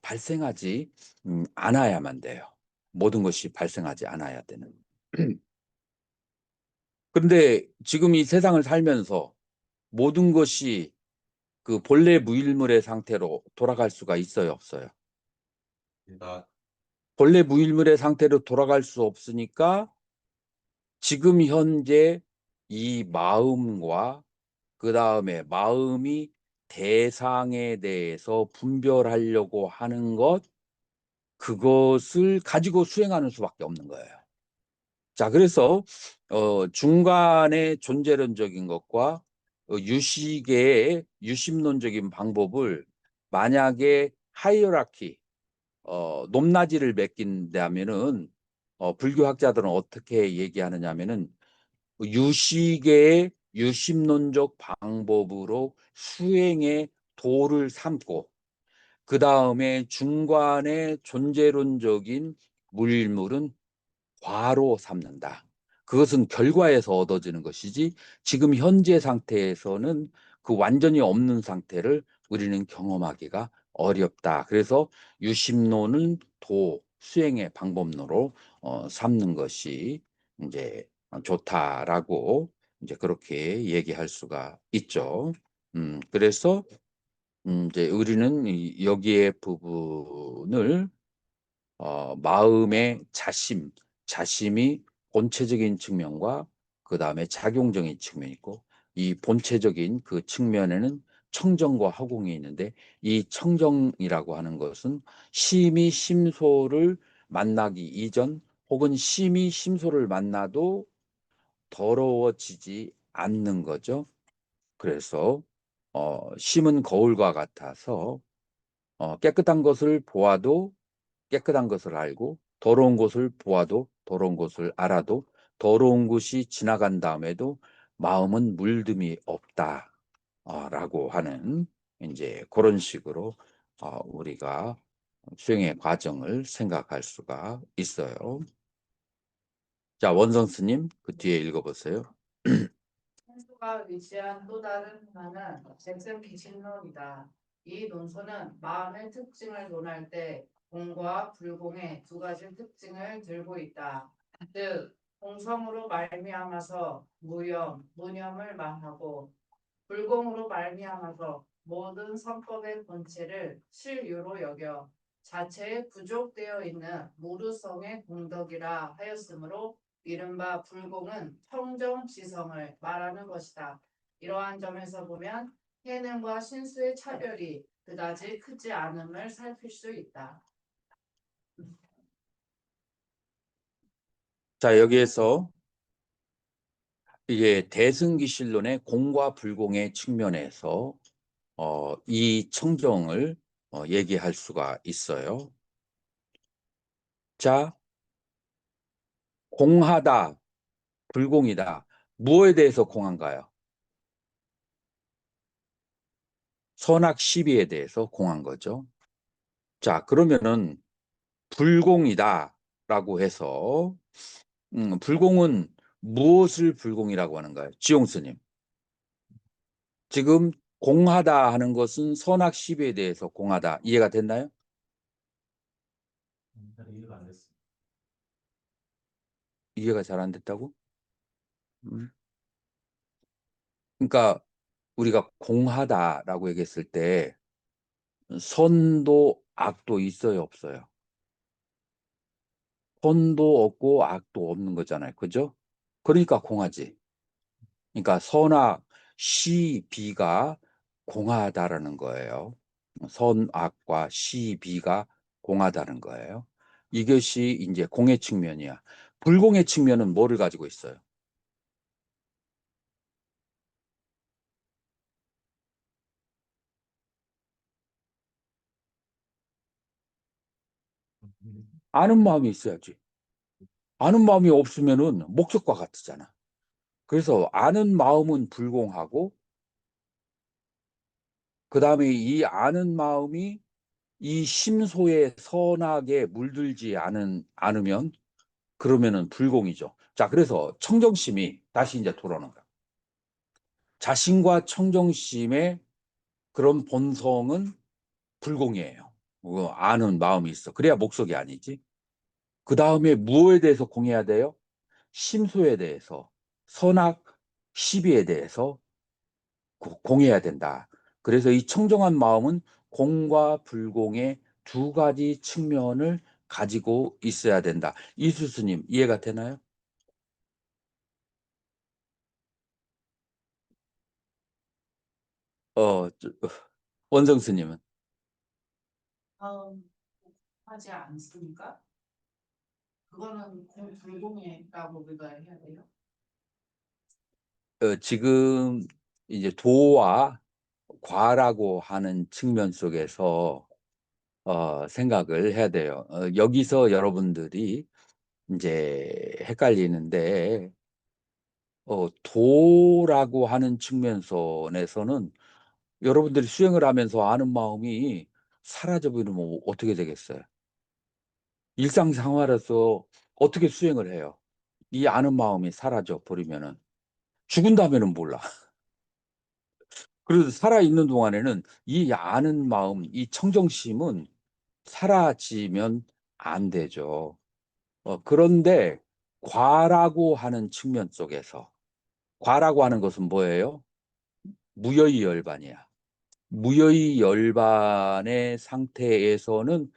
발생하지 않아야만 돼요. 모든 것이 발생하지 않아야 되는. 그런데 지금 이 세상을 살면서 모든 것이 그 본래 무일물의 상태로 돌아갈 수가 있어요, 없어요? 나 본래 무일물의 상태로 돌아갈 수 없으니까 지금 현재 이 마음과 그 다음에 마음이 대상에 대해서 분별하려고 하는 것, 그것을 가지고 수행하는 수밖에 없는 거예요. 자, 그래서 중간에 존재론적인 것과 유식의 유심론적인 방법을 만약에 하이어라키, 높낮이를 매긴다면은 불교학자들은 어떻게 얘기하느냐면은 유식의 유심론적 방법으로 수행의 도를 삼고 그 다음에 중간에 존재론적인 물물은 과로 삼는다. 그것은 결과에서 얻어지는 것이지 지금 현재 상태에서는 그 완전히 없는 상태를 우리는 경험하기가 어렵다. 그래서 유심론은 도, 수행의 방법론으로 삼는 것이 이제 좋다라고 이제 그렇게 얘기할 수가 있죠. 그래서 이제 우리는 여기에 부분을 마음의 자심이 본체적인 측면과 그 다음에 작용적인 측면이 있고 이 본체적인 그 측면에는 청정과 허공이 있는데 이 청정이라고 하는 것은 심이 심소를 만나기 이전 혹은 심이 심소를 만나도 더러워지지 않는 거죠. 그래서 심은 거울과 같아서 깨끗한 것을 보아도 깨끗한 것을 알고 더러운 것을 보아도 더러운 것을 알아도 더러운 것이 지나간 다음에도 마음은 물듦이 없다. 라고 하는 이제 그런 식으로 우리가 수행의 과정을 생각할 수가 있어요. 자, 원성 스님 그 뒤에 읽어보세요. 신수가 위치한 또 다른 하나는 잭슨 기신론이다. 이 논소는 마음의 특징을 논할 때 공과 불공의 두 가지 특징을 들고 있다. 즉, 공성으로 말미암아서 무념, 무념을 말하고 불공으로 말미암아서 모든 선법의 본체를 실유로 여겨 자체에 부족되어 있는 무르성의 공덕이라 하였으므로 이른바 불공은 청정지성을 말하는 것이다. 이러한 점에서 보면 해능과 신수의 차별이 그다지 크지 않음을 살필 수 있다. 자, 여기에서 이게 대승기실론의 공과 불공의 측면에서 이 청정을 얘기할 수가 있어요. 자, 공하다, 불공이다. 무엇에 대해서 공한가요? 선악 시비에 대해서 공한 거죠. 자, 그러면은 불공이다라고 해서 불공은 무엇을 불공이라고 하는가요? 지용스님. 지금 공하다 하는 것은 선악 시비에 대해서 공하다. 이해가 됐나요? 잘 이해가 안 됐어. 이해가 잘 안 됐다고? 그러니까 우리가 공하다라고 얘기했을 때 선도 악도 있어요, 없어요? 선도 없고 악도 없는 거잖아요. 그죠? 그러니까 공하지. 그러니까 선악 시비가 공하다라는 거예요. 선악과 시비가 공하다는 거예요. 이것이 이제 공의 측면이야. 불공의 측면은 뭐를 가지고 있어요? 아는 마음이 있어야지. 아는 마음이 없으면은 목적과 같잖아. 그래서 아는 마음은 불공하고 그 다음에 이 아는 마음이 이 심소의 선악에 물들지 않으면 그러면은 불공이죠. 자, 그래서 청정심이 다시 이제 돌아오는 거야. 자신과 청정심의 그런 본성은 불공이에요. 아는 마음이 있어. 그래야 목적이 아니지. 그 다음에 무엇에 대해서 공해야 돼요? 심소에 대해서, 선악, 시비에 대해서 공해야 된다. 그래서 이 청정한 마음은 공과 불공의 두 가지 측면을 가지고 있어야 된다. 이수스님, 이해가 되나요? 어, 원정스님은? 하지 않습니까? 그거는 불공이라고 우리가 해야 돼요. 지금 이제 도와 과라고 하는 측면 속에서 생각을 해야 돼요. 여기서 여러분들이 이제 헷갈리는데 도라고 하는 측면선에서는 여러분들이 수행을 하면서 아는 마음이 사라져 버리면 어떻게 되겠어요? 일상생활에서 어떻게 수행을 해요? 이 아는 마음이 사라져 버리면은 죽은 다음에는 몰라. 그래도 살아있는 동안에는 이 아는 마음, 이 청정심은 사라지면 안 되죠. 그런데 과라고 하는 측면 속에서 과라고 하는 것은 뭐예요? 무여의 열반이야. 무여의 열반의 상태에서는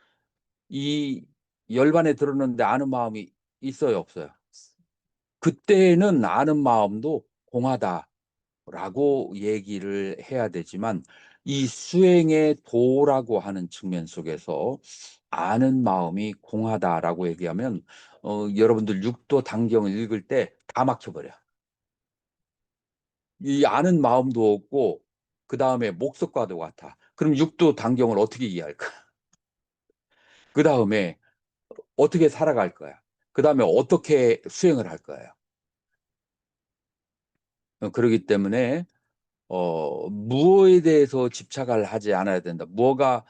이 열반에 들었는데 아는 마음이 있어요, 없어요? 그때는 아는 마음도 공하다라고 얘기를 해야 되지만 이 수행의 도라고 하는 측면 속에서 아는 마음이 공하다라고 얘기하면 여러분들 육도 단경을 읽을 때 다 막혀버려. 이 아는 마음도 없고 그 다음에 목석과도 같아. 그럼 육도 단경을 어떻게 이해할까? 그 다음에 어떻게 살아갈 거야? 그 다음에 어떻게 수행을 할 거예요? 그렇기 때문에 무엇에 대해서 집착을 하지 않아야 된다. 무엇가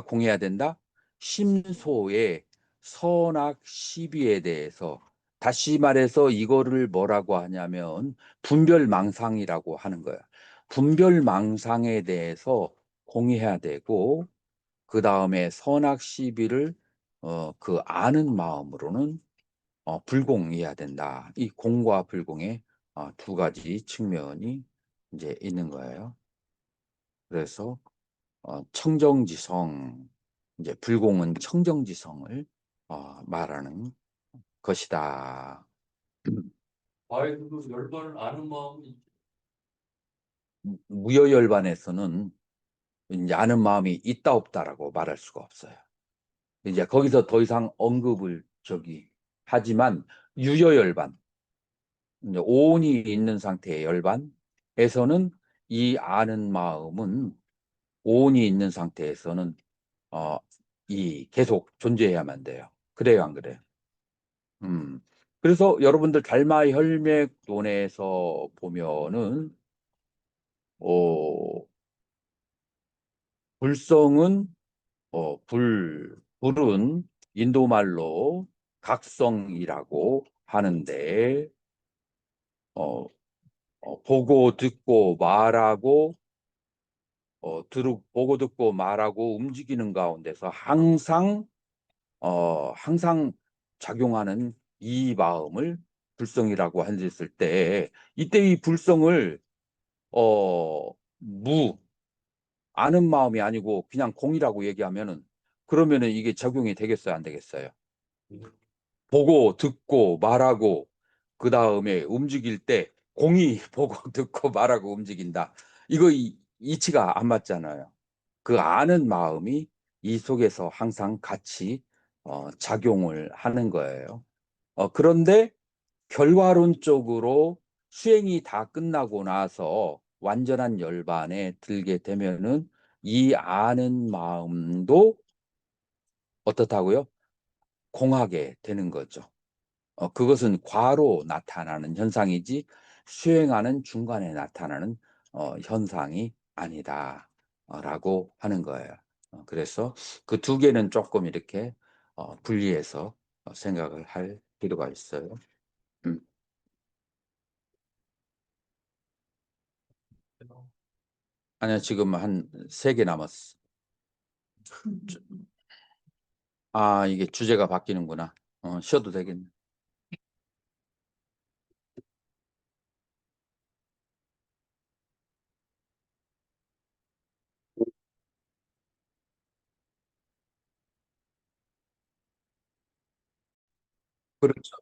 공해야 된다? 심소의 선악 시비에 대해서 다시 말해서 이거를 뭐라고 하냐면 분별망상이라고 하는 거야. 분별망상에 대해서 공유해야 되고 그 다음에 선악 시비를 그 아는 마음으로는 불공해야 된다. 이 공과 불공의 두 가지 측면이 이제 있는 거예요. 그래서 청정지성, 이제 불공은 청정지성을 말하는 것이다. 아이들도 열반을 아는 마음이 무여열반에서는 이제 아는 마음이 있다 없다라고 말할 수가 없어요. 이제 거기서 더 이상 언급을 하지만 유여열반, 이제 오온이 있는 상태의 열반에서는 이 아는 마음은 오온이 있는 상태에서는 이 계속 존재해야만 돼요. 그래요, 안 그래요? 그래서 여러분들 달마혈맥론에서 보면은 불성은 불은 인도말로 각성이라고 하는데 보고 듣고 말하고 보고 듣고 말하고 움직이는 가운데서 항상 작용하는 이 마음을 불성이라고 했을 때 이때 이 불성을 아는 마음이 아니고 그냥 공이라고 얘기하면은 그러면은 이게 적용이 되겠어요, 안 되겠어요? 보고 듣고 말하고 그 다음에 움직일 때 공이 보고 듣고 말하고 움직인다. 이거 이치가 안 맞잖아요. 그 아는 마음이 이 속에서 항상 같이 작용을 하는 거예요. 그런데 결과론적으로 수행이 다 끝나고 나서 완전한 열반에 들게 되면은 이 아는 마음도 어떻다고요? 공하게 되는 거죠. 그것은 과로 나타나는 현상이지 수행하는 중간에 나타나는 현상이 아니다. 라고 하는 거예요. 그래서 그 두 개는 조금 이렇게 분리해서 생각을 할 필요가 있어요. 음. 아니야, 지금 한 3개 남았어. 이게 주제가 바뀌는구나. 쉬어도 되겠네. 그렇죠.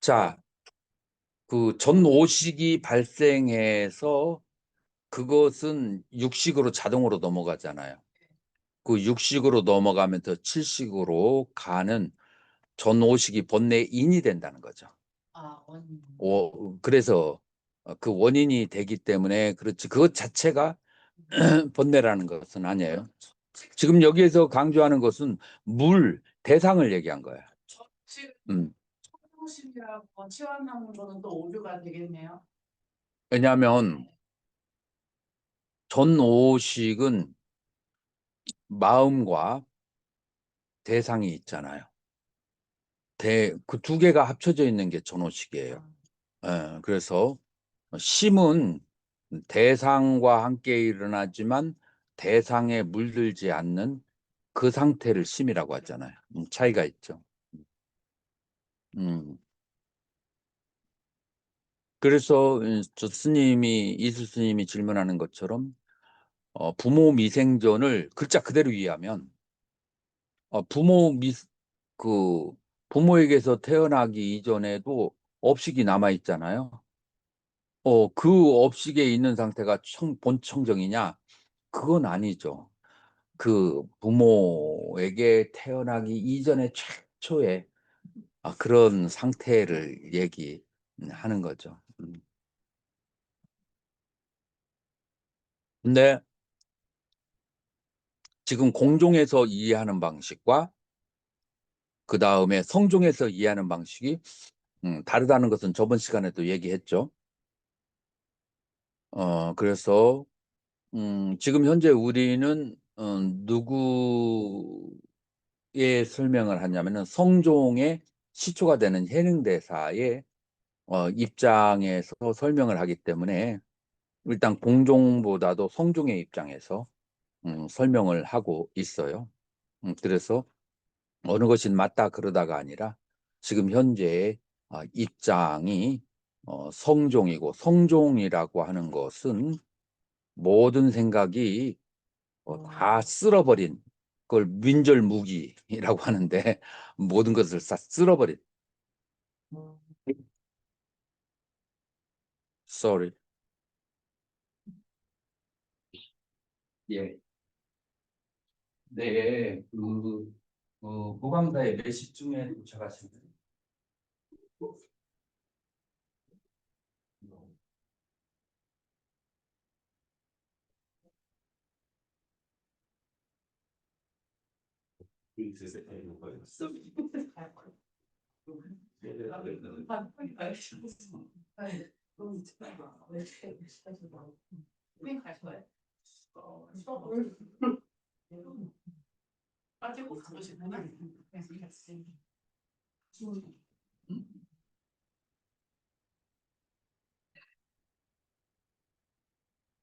자, 그 전오식이 발생해서 그것은 육식으로 자동으로 넘어가잖아요. 그 육식으로 넘어가면서 칠식으로 가는 전오식이 본래인이 된다는 거죠. 그래서 그 원인이 되기 때문에 그렇지 그것 자체가 본래라는 것은 아니에요. 지금 여기에서 강조하는 것은 대상을 얘기한 거야. 음. 청정심이라고 치환하는 거는 또 오류가 되겠네요. 왜냐하면 전오식은 마음과 대상이 있잖아요. 그 두 개가 합쳐져 있는 게 전오식이에요. 그래서 심은 대상과 함께 일어나지만 대상에 물들지 않는 그 상태를 심이라고 하잖아요. 차이가 있죠. 음. 그래서 이수 스님이 질문하는 것처럼 부모 미생전을 글자 그대로 이해하면 그 부모에게서 태어나기 이전에도 업식이 남아 있잖아요. 그 업식에 있는 상태가 본청정이냐? 그건 아니죠. 그 부모에게 태어나기 이전에 최초의 그런 상태를 얘기하는 거죠. 근데 지금 공종에서 이해하는 방식과 그 다음에 성종에서 이해하는 방식이 다르다는 것은 저번 시간에도 얘기했죠. 그래서 지금 현재 우리는 누구의 설명을 하냐면은 성종의 시초가 되는 해능대사의 입장에서 설명을 하기 때문에 일단 공종보다도 성종의 입장에서 설명을 하고 있어요. 그래서 어느 것이 맞다 그러다가 아니라 지금 현재의 입장이 성종이고, 성종이라고 하는 것은 모든 생각이 다 쓸어버린 그걸 민절무기라고 하는데, 모든 것을 다 쓸어버린. Sorry. 예. 네, 보감다에 몇 시쯤에 도착하시나요?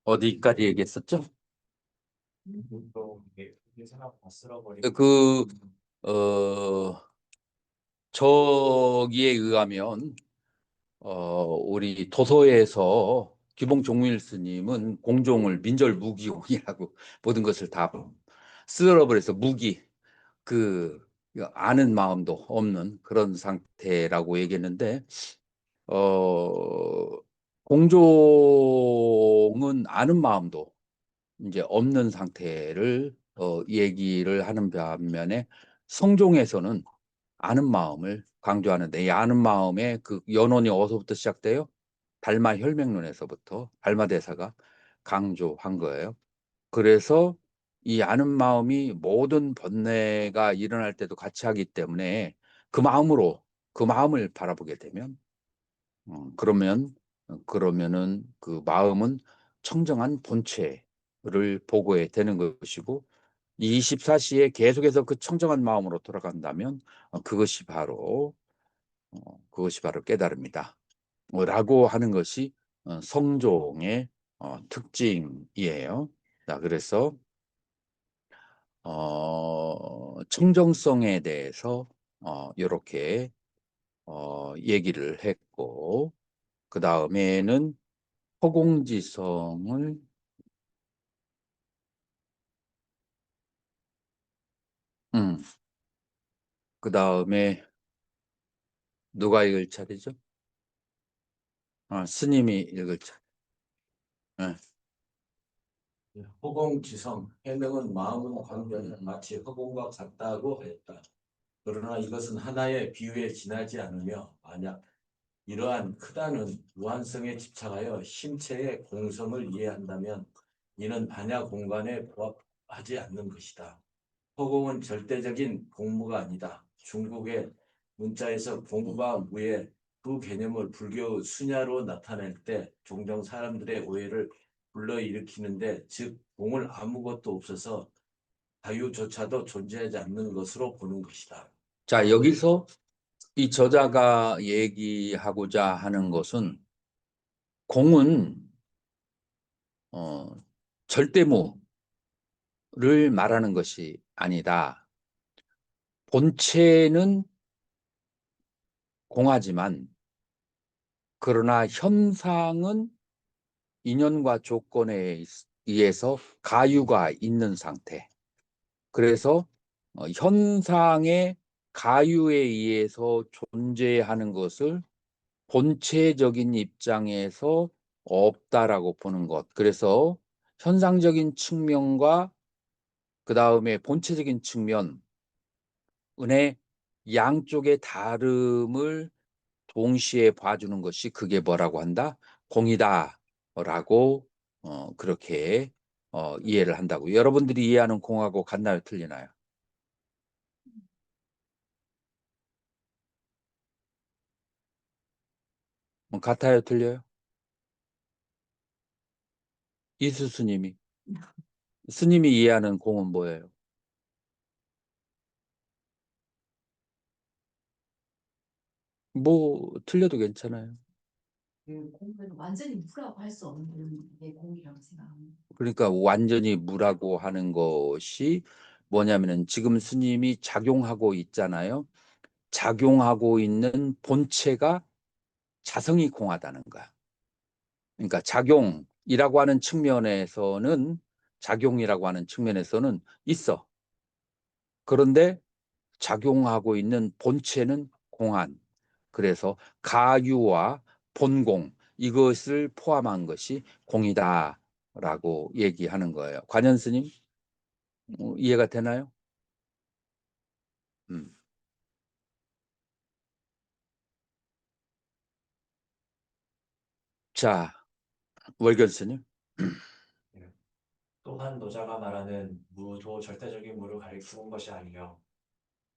어디까지 얘기했었죠? 그, 저기에 의하면, 우리 도서에서 기봉 종일 스님은 공종을 민절무기용이라고 모든 것을 다 쓸어버려서 무기, 그, 아는 마음도 없는 그런 상태라고 얘기했는데, 공종은 아는 마음도 이제 없는 상태를 얘기를 하는 반면에, 성종에서는 아는 마음을 강조하는데, 이 아는 마음의 그 연원이 어디서부터 시작돼요? 달마 혈맹론에서부터 달마 대사가 강조한 거예요. 그래서 이 아는 마음이 모든 번뇌가 일어날 때도 같이 하기 때문에, 그 마음으로 그 마음을 바라보게 되면, 그러면은 그 마음은 청정한 본체를 보고에 되는 것이고, 24시에 계속해서 그 청정한 마음으로 돌아간다면 그것이 바로 깨달음이다. 라고 하는 것이 성종의 특징이에요. 자, 그래서 청정성에 대해서 이렇게 얘기를 했고, 그 다음에는 허공지성을 그 다음에 누가 읽을 차례죠? 스님이 읽을 차례. 허공지성, 해명은 마음은 관계는 마치 허공과 같다고 하였다. 그러나 이것은 하나의 비유에 지나지 않으며, 만약 이러한 크다는 무한성에 집착하여 신체의 공성을 이해한다면 이는 반야 공간에 부합하지 않는 것이다. 허공은 절대적인 공무가 아니다. 중국의 문자에서 공과 무의 두 개념을 불교 수냐로 나타낼 때 종종 사람들의 오해를 불러일으키는데, 즉 공을 아무것도 없어서 자유조차도 존재하지 않는 것으로 보는 것이다. 자, 여기서 이 저자가 얘기하고자 하는 것은, 공은 절대무를 말하는 것이 아니다. 본체는 공하지만, 그러나 현상은 인연과 조건에 의해서 가유가 있는 상태. 그래서 현상의 가유에 의해서 존재하는 것을 본체적인 입장에서 없다라고 보는 것. 그래서 현상적인 측면과 그 다음에 본체적인 측면의 양쪽의 다름을 동시에 봐주는 것이, 그게 뭐라고 한다? 공이다라고 그렇게 이해를 한다고. 여러분들이 이해하는 공하고 같나요, 틀리나요? 같아요, 틀려요? 이수 스님이 이해하는 공은 뭐예요? 뭐 틀려도 괜찮아요. 공은 완전히 무라고 할 수 없는 게 공이라고 생각합니다. 그러니까 완전히 무라고 하는 것이 뭐냐면은 지금 스님이 작용하고 있잖아요. 작용하고 있는 본체가 자성이 공하다는 거야. 그러니까 작용이라고 하는 측면에서는 있어. 그런데 작용하고 있는 본체는 공한. 그래서 가유와 본공 이것을 포함한 것이 공이다라고 얘기하는 거예요. 관현 스님 이해가 되나요? 음. 자, 월견 스님. 예. 또한 노자가 말하는 무도 절대적인 무를 가리키는 것이 아니며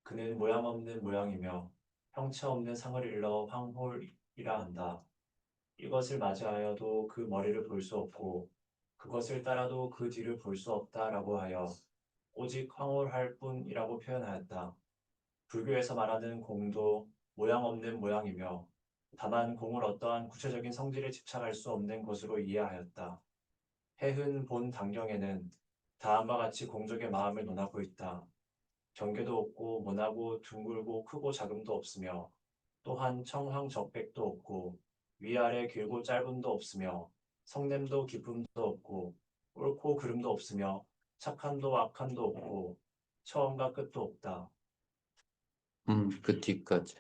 그는 모양 없는 모양이며 형체 없는 상을 일러 황홀이라 한다. 이것을 맞이하여도 그 머리를 볼 수 없고 그것을 따라도 그 뒤를 볼 수 없다라고 하여 오직 황홀할 뿐이라고 표현하였다. 불교에서 말하는 공도 모양 없는 모양이며 다만 공을 어떠한 구체적인 성질에 집착할 수 없는 것으로 이해하였다. 해흔 본 단경에는 다음과 같이 공적의 마음을 논하고 있다. 경계도 없고 모나고 둥글고 크고 작음도 없으며 또한 청황적백도 없고 위아래 길고 짧음도 없으며 성냄도 기쁨도 없고 옳고 그름도 없으며 착함도 악함도 없고 처음과 끝도 없다. 그 뒤까지.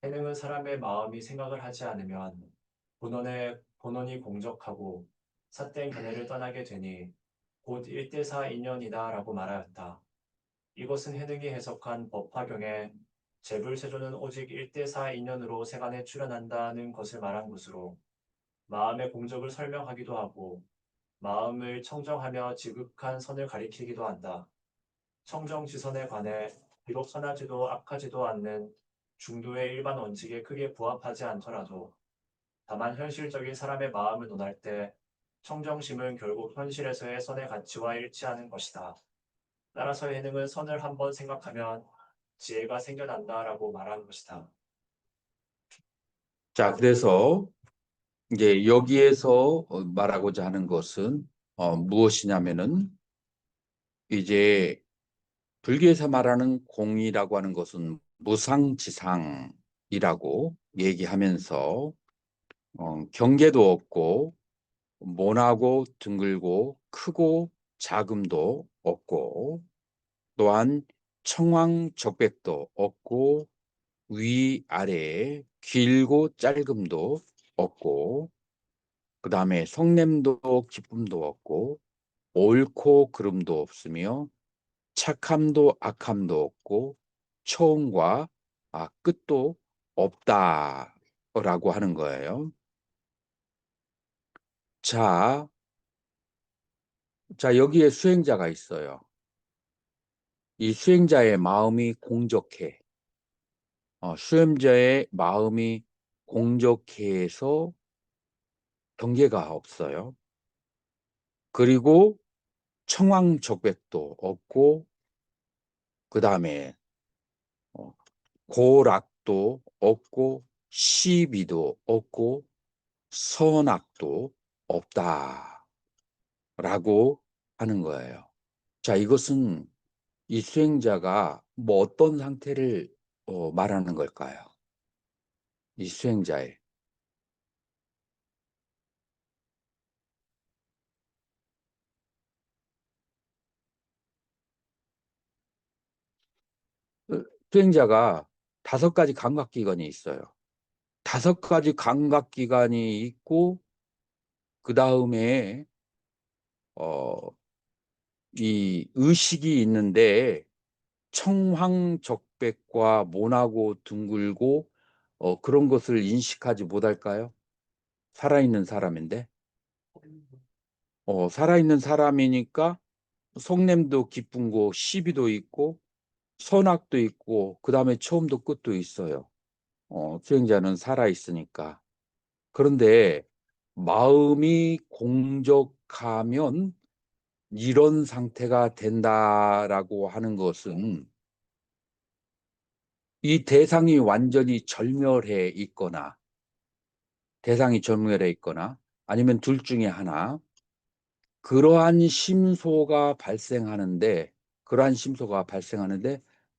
해능은 사람의 마음이 생각을 하지 않으면 본원이 공적하고 삿된 견해를 떠나게 되니 곧 1대4 인연이다라고 말하였다. 이것은 해능이 해석한 법화경에 재불세조는 오직 1대4 인연으로 세간에 출현한다는 것을 말한 것으로 마음의 공적을 설명하기도 하고 마음을 청정하며 지극한 선을 가리키기도 한다. 청정지선에 관해 비록 선하지도 악하지도 않는 중도의 일반 원칙에 크게 부합하지 않더라도 다만 현실적인 사람의 마음을 논할 때 청정심은 결국 현실에서의 선의 가치와 일치하는 것이다. 따라서 예능은 선을 한번 생각하면 지혜가 생겨난다라고 말하는 것이다. 자, 그래서 이제 여기에서 말하고자 하는 것은 무엇이냐면은 이제 불교에서 말하는 공이라고 하는 것은 무상지상이라고 얘기하면서 경계도 없고 모나고 둥글고 크고 작음도 없고 또한 청황적백도 없고 위아래에 길고 짧음도 없고 그 다음에 성냄도 기쁨도 없고 옳고 그름도 없으며 착함도 악함도 없고 처음과 끝도 없다라고 하는 거예요. 자, 여기에 수행자가 있어요. 이 수행자의 마음이 공적해. 수행자의 마음이 공적해서 경계가 없어요. 그리고 청황적백도 없고 그 다음에 고락도 없고 시비도 없고 선악도 없다라고 하는 거예요. 자, 이것은 이 수행자가 뭐 어떤 상태를 말하는 걸까요? 이 수행자의. 수행자가 5가지 감각기관이 있어요. 5가지 감각기관이 있고 그 다음에 이 의식이 있는데 청황적백과 모나고 둥글고 그런 것을 인식하지 못할까요? 살아있는 사람인데 살아있는 사람이니까 속냄도 기쁜 거 시비도 있고 선악도 있고 그 다음에 처음도 끝도 있어요. 수행자는 살아있으니까. 그런데 마음이 공적하면 이런 상태가 된다라고 하는 것은 이 대상이 완전히 절멸해 있거나 아니면 둘 중에 하나, 그러한 심소가 발생하는데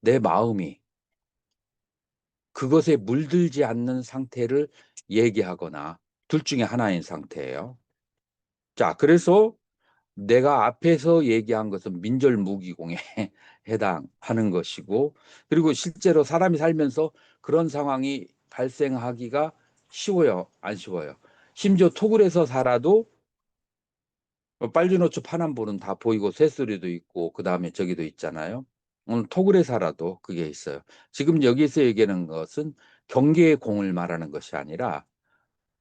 내 마음이 그것에 물들지 않는 상태를 얘기하거나 둘 중에 하나인 상태예요. 자, 그래서 내가 앞에서 얘기한 것은 민절무기공에 해당하는 것이고, 그리고 실제로 사람이 살면서 그런 상황이 발생하기가 쉬워요, 안 쉬워요? 심지어 토굴에서 살아도 빨주노초 파남보는 다 보이고 새소리도 있고 그 다음에 저기도 있잖아요. 오늘 토굴에 살아도 그게 있어요. 지금 여기서 얘기하는 것은 경계의 공을 말하는 것이 아니라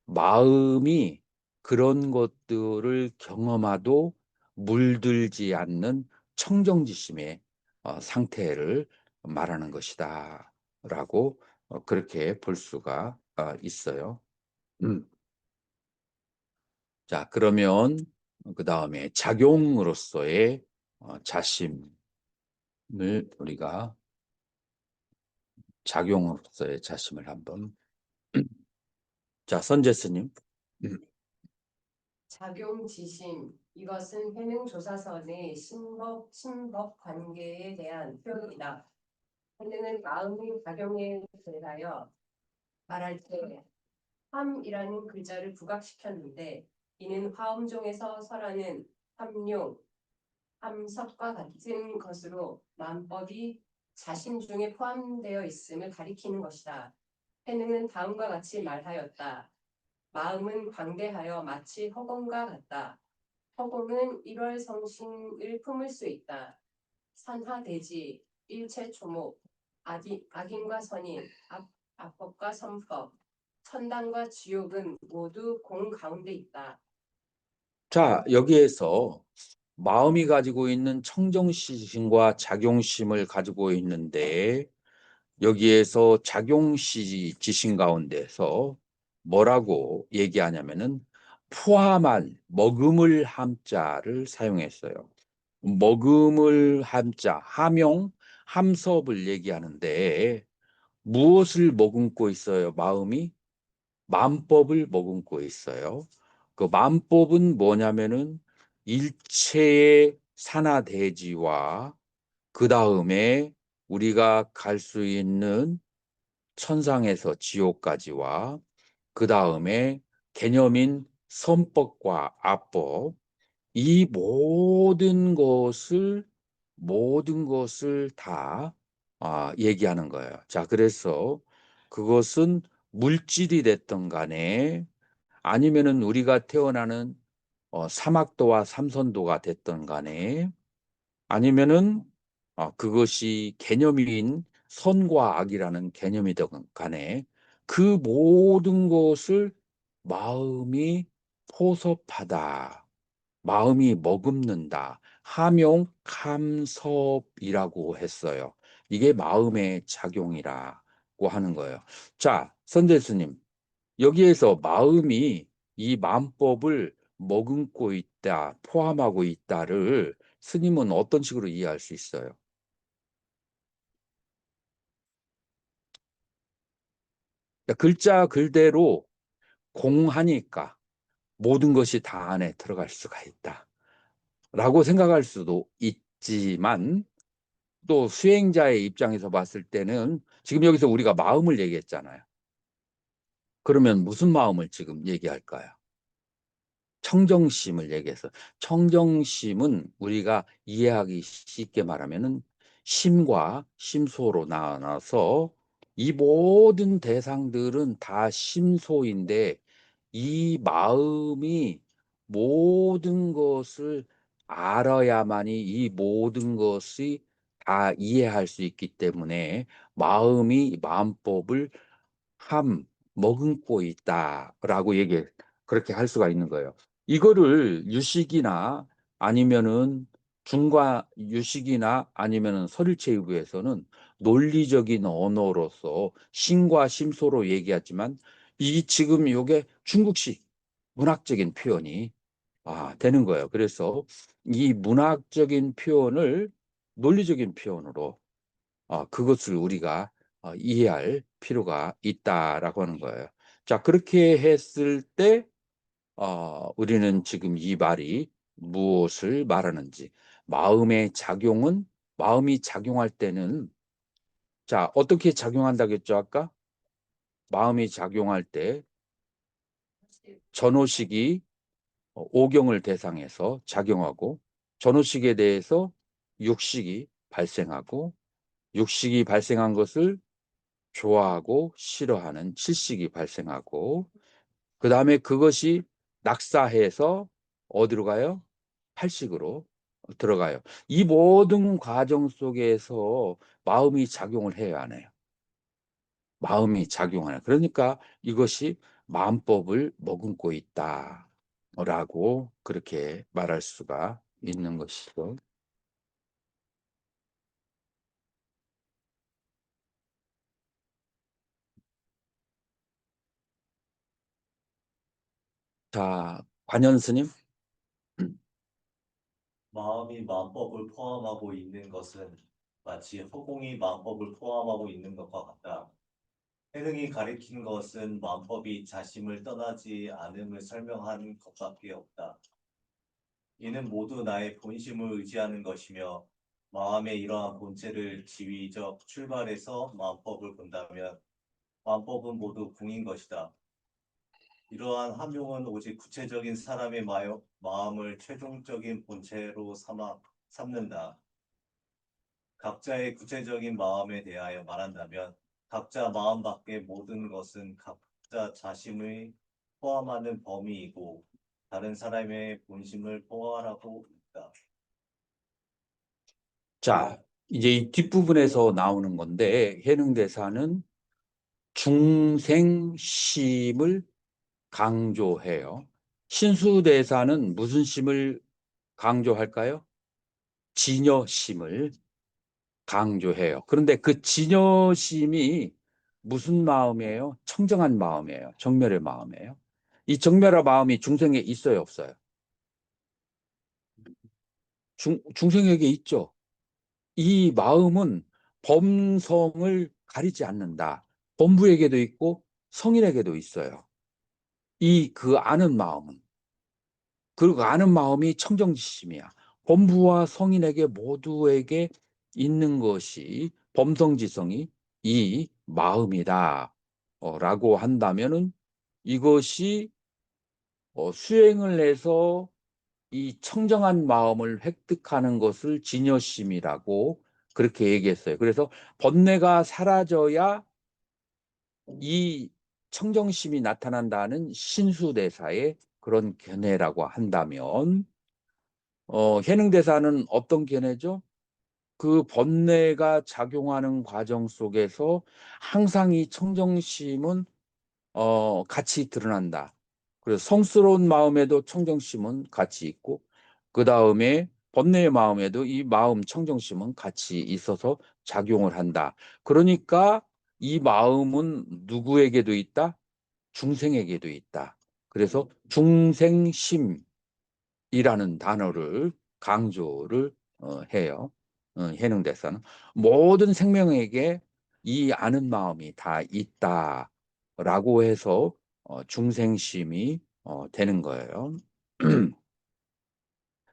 마음이 그런 것들을 경험하도 물들지 않는 청정지심의 상태를 말하는 것이다 라고 그렇게 볼 수가 있어요. 자, 그러면 그 다음에 작용으로서의 자심을 우리가 작용으로서의 자심을 한번 자, 선제스님. 작용지심, 이것은 해능조사선의 신법 관계에 대한 표현이다. 해능은 마음의 작용에 대하여 말할 때 함이라는 글자를 부각시켰는데 이는 화음종에서 설하는 함용, 함석과 같은 것으로 만법이 자신 중에 포함되어 있음을 가리키는 것이다. 해능은 다음과 같이 말하였다. 마음은 광대하여 마치 허공과 같다. 허공은 1월 성신을 품을 수 있다. 산하대지, 일체초목, 악인과 선인, 악법과 선법, 천당과 지옥은 모두 공 가운데 있다. 자, 여기에서 마음이 가지고 있는 청정심과 작용심을 가지고 있는데 여기에서 작용지심 가운데서 뭐라고 얘기하냐면은 포함한 머금을 함자를 사용했어요. 머금을 함자, 함용, 함섭을 얘기하는데 무엇을 머금고 있어요? 마음이 만법을 머금고 있어요. 그 만법은 뭐냐면은 일체의 산하대지와 그 다음에 우리가 갈 수 있는 천상에서 지옥까지와 그 다음에 개념인 선법과 악법, 이 모든 것을 다 얘기하는 거예요. 자, 그래서 그것은 물질이 됐던 간에 아니면은 우리가 태어나는 사막도와 삼선도가 됐던 간에 아니면은 그것이 개념인 선과 악이라는 개념이든 간에 그 모든 것을 마음이 포섭하다. 마음이 머금는다. 함용, 감섭이라고 했어요. 이게 마음의 작용이라고 하는 거예요. 자, 선재스님, 여기에서 마음이 이 만법을 머금고 있다, 포함하고 있다를 스님은 어떤 식으로 이해할 수 있어요? 글자 글대로 공하니까 모든 것이 다 안에 들어갈 수가 있다. 라고 생각할 수도 있지만 또 수행자의 입장에서 봤을 때는 지금 여기서 우리가 마음을 얘기했잖아요. 그러면 무슨 마음을 지금 얘기할까요? 청정심을 얘기해서 청정심은 우리가 이해하기 쉽게 말하면은 심과 심소로 나눠서 이 모든 대상들은 다 심소인데 이 마음이 모든 것을 알아야만이 이 모든 것이 다 이해할 수 있기 때문에 마음이 마음법을 머금고 있다라고 그렇게 할 수가 있는 거예요. 이거를 유식이나 아니면은 유식이나 아니면은 서ril체유부에서는 논리적인 언어로서 신과 심소로 얘기하지만 이 지금 이게 중국식 문학적인 표현이 되는 거예요. 그래서 이 문학적인 표현을 논리적인 표현으로 그것을 우리가 이해할 필요가 있다라고 하는 거예요. 자, 그렇게 했을 때 우리는 지금 이 말이 무엇을 말하는지, 마음의 작용은, 마음이 작용할 때는, 자, 어떻게 작용한다고 했죠, 아까? 마음이 작용할 때 전호식이 오경을 대상해서 작용하고, 전호식에 대해서 육식이 발생하고, 육식이 발생한 것을 좋아하고 싫어하는 칠식이 발생하고, 그 다음에 그것이 낙사해서 어디로 가요? 팔식으로 들어가요. 이 모든 과정 속에서 마음이 작용을 해야 하네요. 마음이 작용하네. 그러니까 이것이 마음법을 머금고 있다라고 그렇게 말할 수가 있는 것이죠. 자, 관현 스님. 마음이 마음법을 포함하고 있는 것은 마치 허공이 마음법을 포함하고 있는 것과 같다. 해능이 가리킨 것은 마음법이 자심을 떠나지 않음을 설명하는 것밖에 없다. 이는 모두 나의 본심을 의지하는 것이며 마음의 이러한 본체를 지위적 출발해서 마음법을 본다면 마음법은 모두 궁인 것이다. 이러한 함용은 오직 구체적인 사람의 마음을 최종적인 본체로 삼는다. 각자의 구체적인 마음에 대하여 말한다면 각자 마음 밖의 모든 것은 각자 자신을 포함하는 범위이고 다른 사람의 본심을 포괄하고 있다. 자, 이제 이 뒷부분에서 나오는 건데, 해능대사는 중생심을 강조해요. 신수대사는 무슨 심을 강조할까요? 진여심을 강조해요. 그런데 그 진여심이 무슨 마음이에요? 청정한 마음이에요. 정멸의 마음이에요. 이 정멸의 마음이 중생에 있어요, 없어요? 중생에게 있죠. 이 마음은 범성을 가리지 않는다. 범부에게도 있고 성인에게도 있어요. 그 아는 마음은. 그리고 아는 마음이 청정지심이야. 범부와 성인에게 모두에게 있는 것이 범성지성이 이 마음이다. 라고 한다면은 이것이 수행을 해서 이 청정한 마음을 획득하는 것을 진여심이라고 그렇게 얘기했어요. 그래서 번뇌가 사라져야 이 청정심이 나타난다는 신수대사의 그런 견해라고 한다면 해능대사는 어떤 견해죠? 그 번뇌가 작용하는 과정 속에서 항상 이 청정심은 같이 드러난다. 그래서 성스러운 마음에도 청정심은 같이 있고, 그 다음에 번뇌의 마음에도 이 마음 청정심은 같이 있어서 작용을 한다. 그러니까 이 마음은 누구에게도 있다? 중생에게도 있다. 그래서 중생심이라는 단어를 강조를 해요. 해능대사는 모든 생명에게 이 아는 마음이 다 있다라고 해서 중생심이 되는 거예요.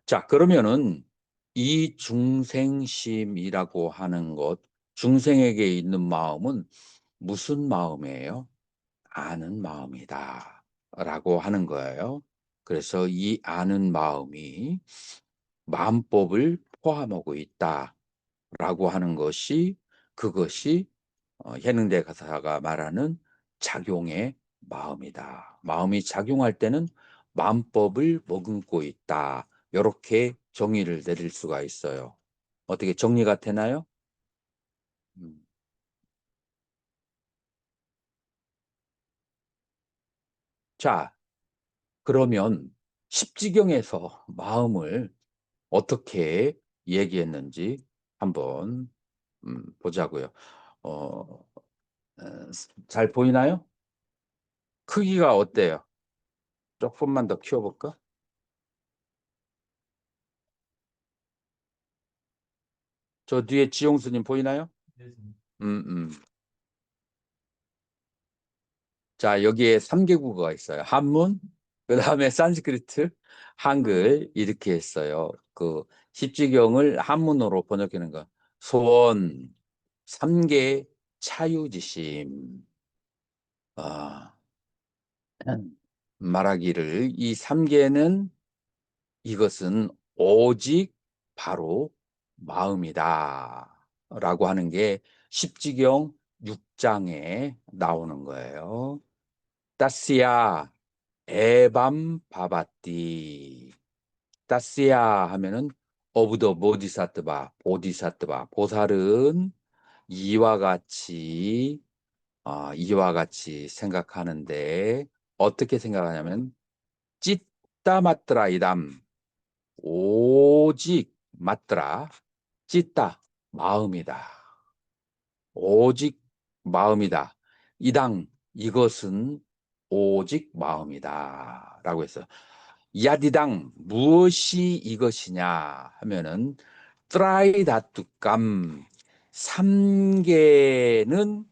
자, 그러면은 이 중생심이라고 하는 것, 중생에게 있는 마음은 무슨 마음이에요? 아는 마음이다. 라고 하는 거예요. 그래서 이 아는 마음이 마음법을 포함하고 있다. 라고 하는 것이 그것이 해능대 가사가 말하는 작용의 마음이다. 마음이 작용할 때는 마음법을 머금고 있다. 이렇게 정의를 내릴 수가 있어요. 어떻게 정리가 되나요? 음. 자, 그러면 십지경에서 마음을 어떻게 얘기했는지 한번 보자고요. 어, 잘 보이나요? 크기가 어때요? 조금만 더 키워볼까? 저 뒤에 지용수님 보이나요? 그래서 음, 음. 자, 여기에 3개 국어가 있어요. 한문, 그 다음에 산스크리트, 한글 이렇게 했어요. 그 십지경을 한문으로 번역하는 거. 소원, 3개 차유지심. 아, 말하기를 이 3개는 이것은 오직 바로 마음이다. 라고 하는 게 십지경 6장에 나오는 거예요. 따스야 에밤 바바띠. 따스야 하면은 어부더 보디사트바 보살은 이와 같이 생각하는데 어떻게 생각하냐면 찌따 마트라 이담 오직 마트라 찌따 마음이다. 오직 마음이다. 이당 이것은 오직 마음이다. 라고 했어요. 야디당 무엇이 이것이냐 하면은 트라이다뚜감 3개는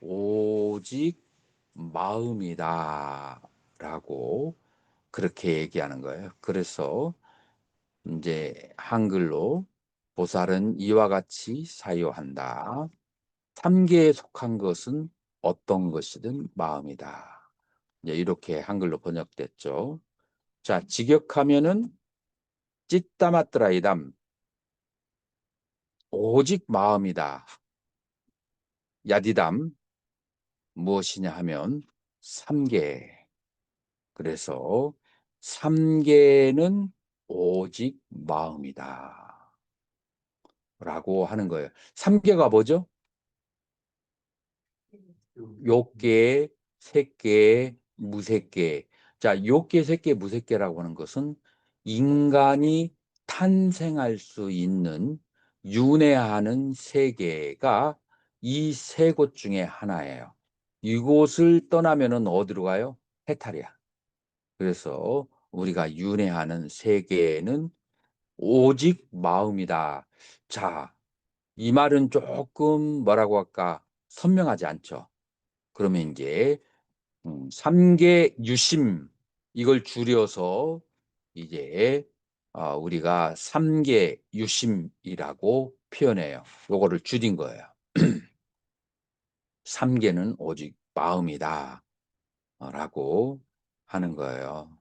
오직 마음이다. 라고 그렇게 얘기하는 거예요. 그래서 이제 한글로 보살은 이와 같이 사유한다. 3개에 속한 것은 어떤 것이든 마음이다. 이제 이렇게 한글로 번역됐죠. 자, 직역하면은 찌따마트라이담 오직 마음이다. 야디담 무엇이냐 하면 3개. 그래서 3개는 오직 마음이다. 라고 하는 거예요. 3개가 뭐죠? 욕계, 색계, 무색계. 자, 욕계, 색계, 무색계라고 하는 것은 인간이 탄생할 수 있는 윤회하는 세계가 이 세 곳 중에 하나예요. 이곳을 떠나면은 어디로 가요? 해탈이야. 그래서 우리가 윤회하는 세계는 오직 마음이다. 자, 이 말은 조금 뭐라고 할까? 선명하지 않죠. 그러면 이제 3계 유심 이걸 줄여서 이제 우리가 3계 유심이라고 표현해요. 요거를 줄인 거예요. 3계는 오직 마음이다 라고 하는 거예요.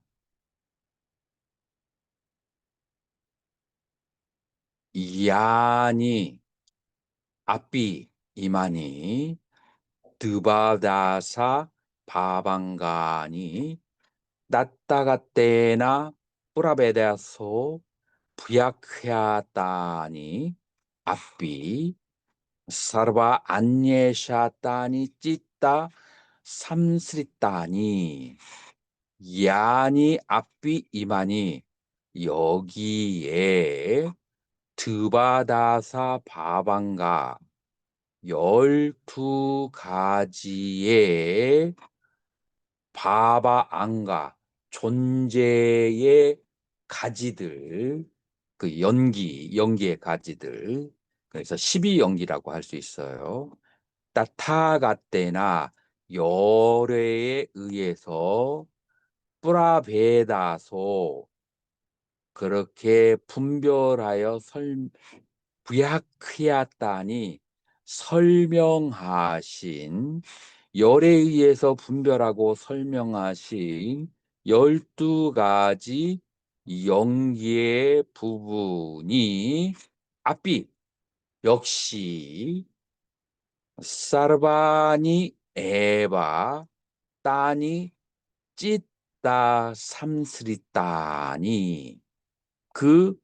이안이 앞비 이만이 드바다사 바방가니 나타가테나 뿌라베다소 부야크야따니 앞비 사르바 안예샤따니 찌따 삼스리따니 야니 앞비 이만이 여기에 드바다사 바방가 12가지의 바바안가 존재의 가지들 그 연기의 가지들 그래서 12연기라고 할 수 있어요. 따타가테나 열애에 의해서 뿌라베다소 그렇게 분별하여 부야크야따니 설명하신 열에 의해서 분별하고 설명하신 12가지 연기의 부분이 앞비 역시 사르바니 에바 따니 찌따 삼스리따니 그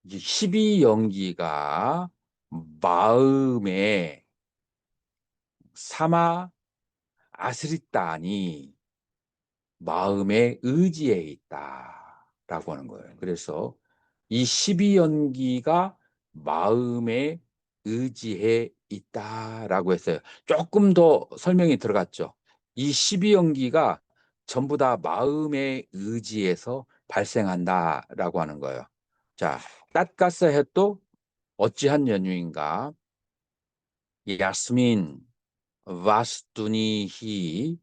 12연기가 마음에 사마 아스리따니 마음의 의지에 있다라고 하는 거예요. 그래서 이 12연기가 마음의 의지에 있다라고 했어요. 조금 더 설명이 들어갔죠. 이 12연기가 전부 다 마음의 의지에서 발생한다라고 하는 거예요. 자, 땄가스 해도 어찌한 연유인가? 야스민 바스투니히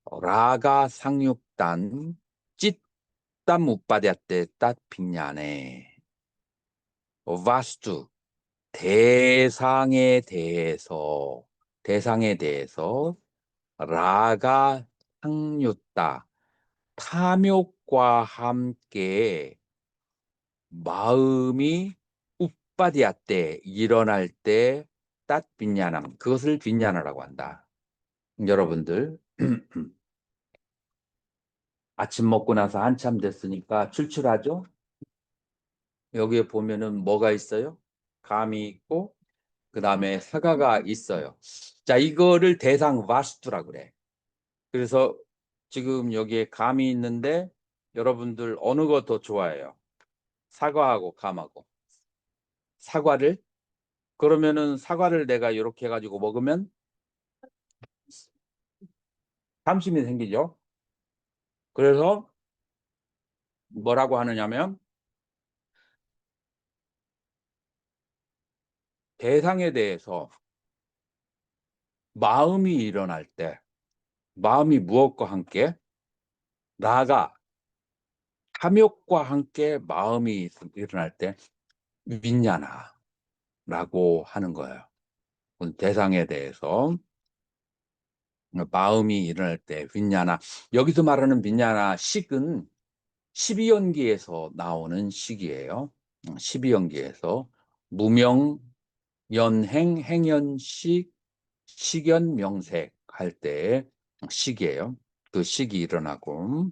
라가 상육단 찌땀 우빠디아떼 땄 빅냐네. 바스투 대상에 대해서 라가 상육다 탐욕과 함께 마음이 우빠디아떼 일어날 때 땄 빈야남 그것을 빈야나라고 한다. 여러분들 아침 먹고 나서 한참 됐으니까 출출하죠? 여기에 보면은 뭐가 있어요? 감이 있고 그 다음에 사과가 있어요. 자, 이거를 대상 와스투라 그래. 그래서 지금 여기에 감이 있는데 여러분들 어느 거 더 좋아해요? 사과하고 감하고. 사과를 그러면은 사과를 내가 이렇게 해가지고 먹으면 탐심이 생기죠. 그래서 뭐라고 하느냐면 대상에 대해서 마음이 일어날 때 마음이 무엇과 함께 나가 탐욕과 함께 마음이 일어날 때 윈냐나라고 하는 거예요. 대상에 대해서 마음이 일어날 때 윈냐나. 여기서 말하는 윈냐나 식은 12연기에서 나오는 식이에요. 12연기에서 무명, 연행, 행연식, 식연, 명색 할 때 식이에요. 그 식이 일어나고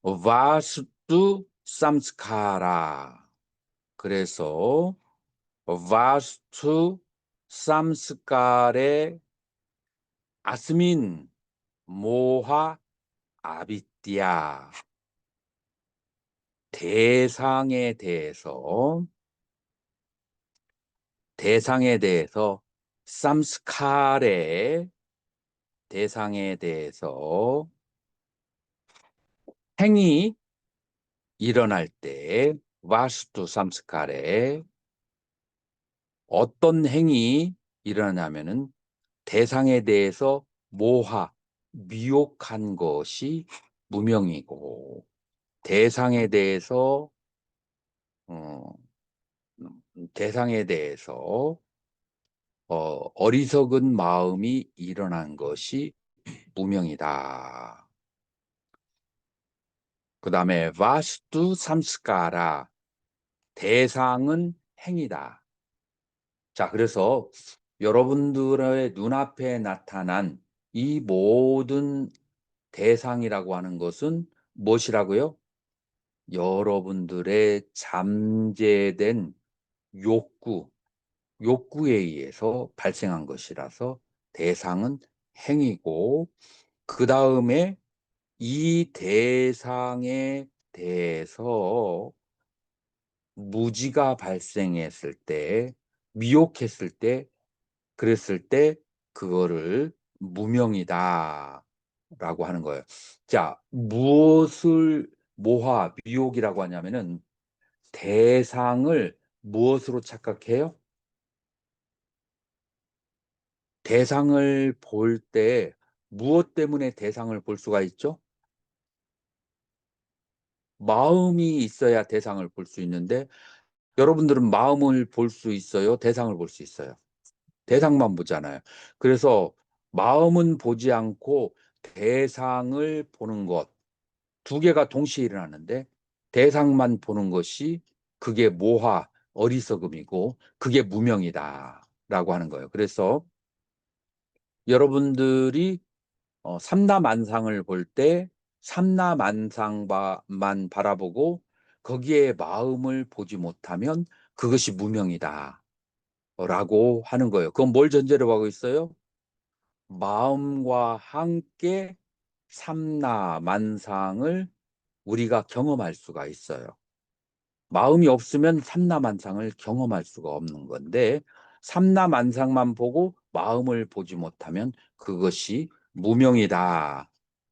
와스투 삼스카라. 그래서 와스투 삼스카레 아스민 모하 아비띠아. 대상에 대해서 삼스카레 대상에 대해서 행이 일어날 때 와스투 삼스카레 어떤 행이 일어나냐면은 대상에 대해서 모하 미혹한 것이 무명이고 대상에 대해서 대상에 대해서 어리석은 마음이 일어난 것이 무명이다. 그 다음에 와스투 삼스카라 대상은 행이다. 자, 그래서 여러분들의 눈앞에 나타난 이 모든 대상이라고 하는 것은 무엇이라고요? 여러분들의 잠재된 욕구에 의해서 발생한 것이라서 대상은 행이고 그 다음에 이 대상에 대해서 무지가 발생했을 때, 미혹했을 때, 그랬을 때 그거를 무명이다 라고 하는 거예요. 자, 무엇을 모하, 미혹이라고 하냐면은 대상을 무엇으로 착각해요? 대상을 볼 때 무엇 때문에 대상을 볼 수가 있죠? 마음이 있어야 대상을 볼 수 있는데 여러분들은 마음을 볼 수 있어요? 대상을 볼 수 있어요? 대상만 보잖아요. 그래서 마음은 보지 않고 대상을 보는 것, 두 개가 동시에 일어나는데 대상만 보는 것이 그게 모하, 어리석음이고 그게 무명이다 라고 하는 거예요. 그래서 여러분들이 삼라만상을 볼 때 삼라만상만 바라보고 거기에 마음을 보지 못하면 그것이 무명이다 라고 하는 거예요. 그건 뭘 전제로 하고 있어요? 마음과 함께 삼라만상을 우리가 경험할 수가 있어요. 마음이 없으면 삼라만상을 경험할 수가 없는 건데 삼라만상만 보고 마음을 보지 못하면 그것이 무명이다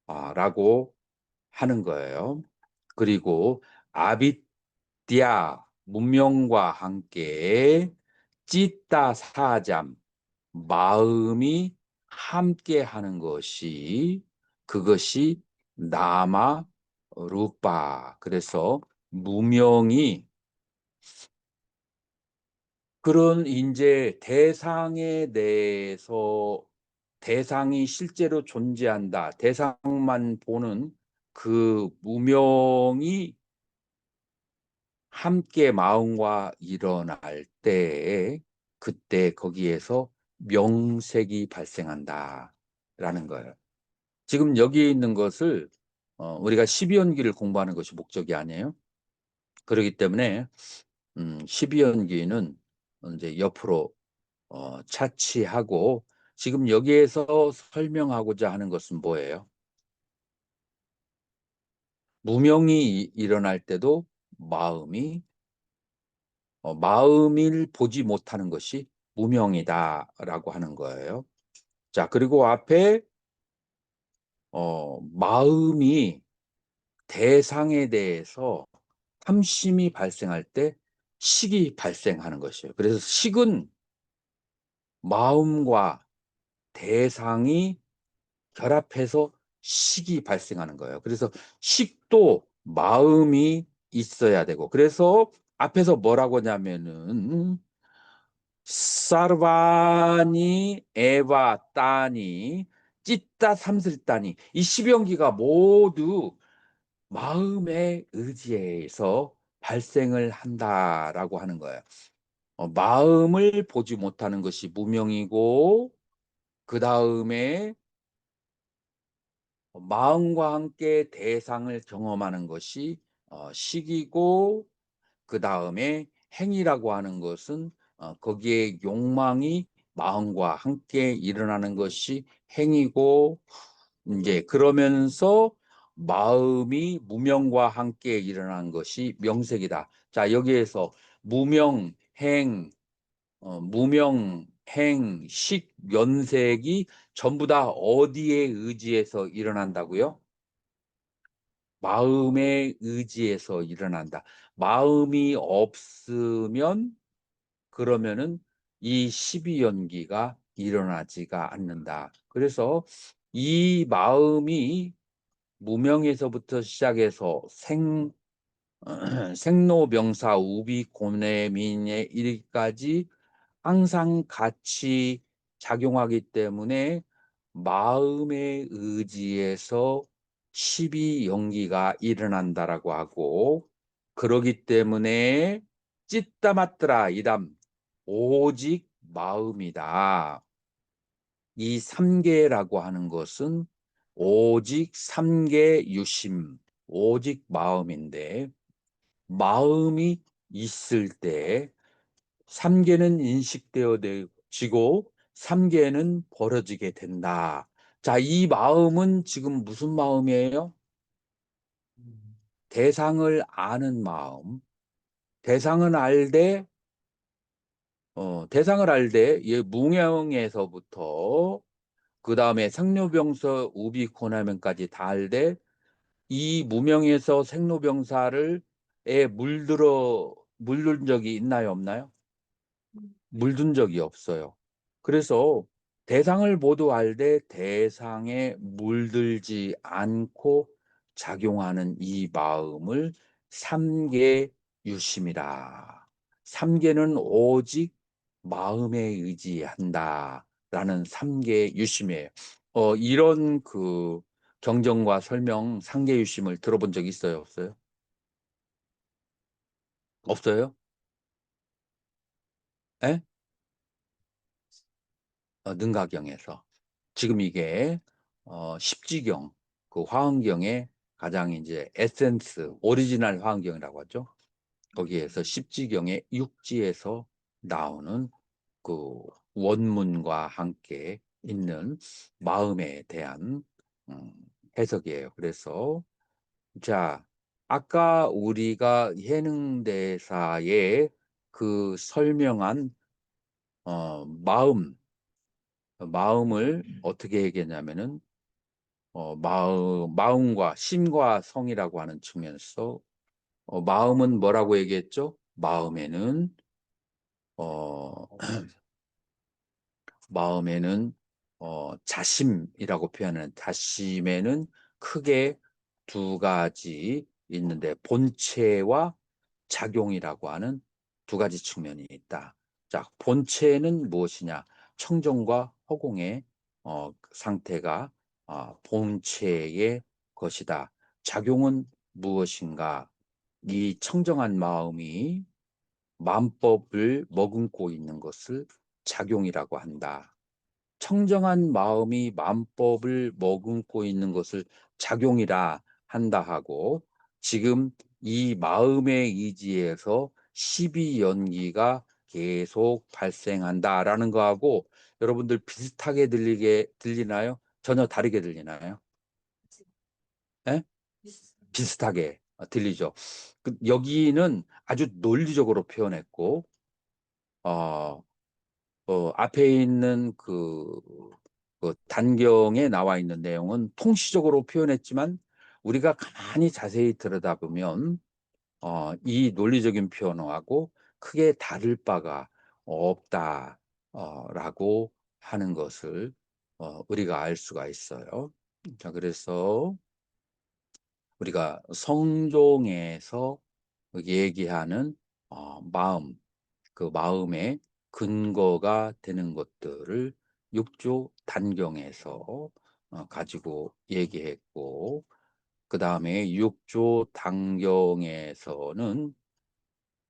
라고 하는 거예요. 그리고 아비띠아 무명과 함께 찌따 사잠 마음이 함께 하는 것이 그것이 나마 루파. 그래서 무명이 그런 이제 대상에 대해서 대상이 실제로 존재한다. 대상만 보는 그 무명이 함께 마음과 일어날 때에 그때 거기에서 명색이 발생한다라는 거예요. 지금 여기 있는 것을 우리가 12연기를 공부하는 것이 목적이 아니에요. 그렇기 때문에 12연기는 이제 옆으로 차치하고 지금 여기에서 설명하고자 하는 것은 뭐예요? 무명이 일어날 때도 마음을 보지 못하는 것이 무명이다라고 하는 거예요. 자, 그리고 앞에 마음이 대상에 대해서 탐심이 발생할 때 식이 발생하는 것이에요. 그래서 식은 마음과 대상이 결합해서 식이 발생하는 거예요. 그래서 식도 마음이 있어야 되고, 그래서 앞에서 뭐라고 하냐면은 사르바니 에바 따니 찌따 삼슬따니, 이 10연기가 모두 마음의 의지에서 발생을 한다라고 하는 거예요. 마음을 보지 못하는 것이 무명이고, 그 다음에 마음과 함께 대상을 경험하는 것이 식이고, 그 다음에 행위라고 하는 것은 거기에 욕망이 마음과 함께 일어나는 것이 행위고, 이제 그러면서 마음이 무명과 함께 일어난 것이 명색이다. 자, 여기에서 무명, 행, 식, 면색이 전부 다 어디에 의지해서 일어난다고요? 마음의 의지에서 일어난다. 마음이 없으면 그러면은 이 12연기가 일어나지가 않는다. 그래서 이 마음이 무명에서부터 시작해서 생로병사 우비고내민에 이르기까지 항상 같이 작용하기 때문에 마음의 의지에서 12연기가 일어난다라고 하고, 그러기 때문에 찌따마뜨라 이담 오직 마음이다. 이 삼계라고 하는 것은 오직 삼계 유심, 오직 마음인데, 마음이 있을 때 삼계는 인식되어지고 삼계는 벌어지게 된다. 자, 이 마음은 지금 무슨 마음이에요? 대상을 아는 마음. 대상을 알되 이 무명에서부터 그 다음에 생로병사 우비고나면까지 다 알되, 이 무명에서 생로병사를 물든 적이 있나요, 없나요? 물든 적이 없어요. 그래서 대상을 모두 알되 대상에 물들지 않고 작용하는 이 마음을 삼계 유심이라. 삼계는 오직 마음에 의지한다 라는 삼계 유심이에요. 이런 그 경전과 설명 삼계 유심을 들어본 적 있어요, 없어요? 없어요? 에? 능가경에서. 지금 이게 십지경, 그 화엄경의 가장 이제 에센스, 오리지널 화엄경이라고 하죠. 거기에서 십지경의 육지에서 나오는 그 원문과 함께 있는 마음에 대한 음, 해석이에요. 그래서 자, 아까 우리가 해능대사에 그 설명한 마음을 어떻게 얘기했냐면은 마음과 심과 성이라고 하는 측면에서 마음은 뭐라고 얘기했죠? 마음에는 자심이라고 표현하는 자심에는 크게 두 가지 있는데 본체와 작용이라고 하는 두 가지 측면이 있다. 자, 본체는 무엇이냐? 청정과 허공의 상태가 본체의 것이다. 작용은 무엇인가? 이 청정한 마음이 만법을 머금고 있는 것을 작용이라고 한다. 청정한 마음이 만법을 머금고 있는 것을 작용이라 한다 하고, 지금 이 마음의 이지에서 12연기가 계속 발생한다라는 거하고 여러분들 비슷하게 들리나요? 전혀 다르게 들리나요? 예? 비슷하게 들리죠. 여기는 아주 논리적으로 표현했고, 앞에 있는 그 단경에 나와 있는 내용은 통시적으로 표현했지만 우리가 가만히 자세히 들여다보면 이 논리적인 표현하고 크게 다를 바가 없다라고 하는 것을 우리가 알 수가 있어요. 자, 그래서 우리가 성종에서 얘기하는 마음, 그 마음의 근거가 되는 것들을 육조 단경에서 가지고 얘기했고, 그 다음에 육조 단경에서는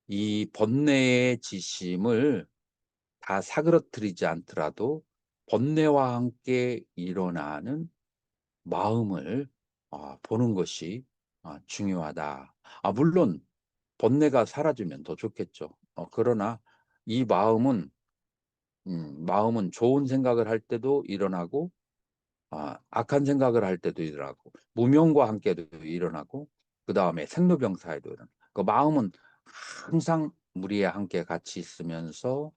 이 번뇌의 지심을 다 사그러뜨리지 않더라도 번뇌와 함께 일어나는 마음을 보는 것이 중요하다. 물론 번뇌가 사라지면 더 좋겠죠. 그러나 이 마음은 좋은 생각을 할 때도 일어나고, 악한 생각을 할 때도 일어나고, 무명과 함께도 일어나고, 그 다음에 생로병사에도 일어나고, 그 마음은 항상 무리에 함께 같이 있으면서,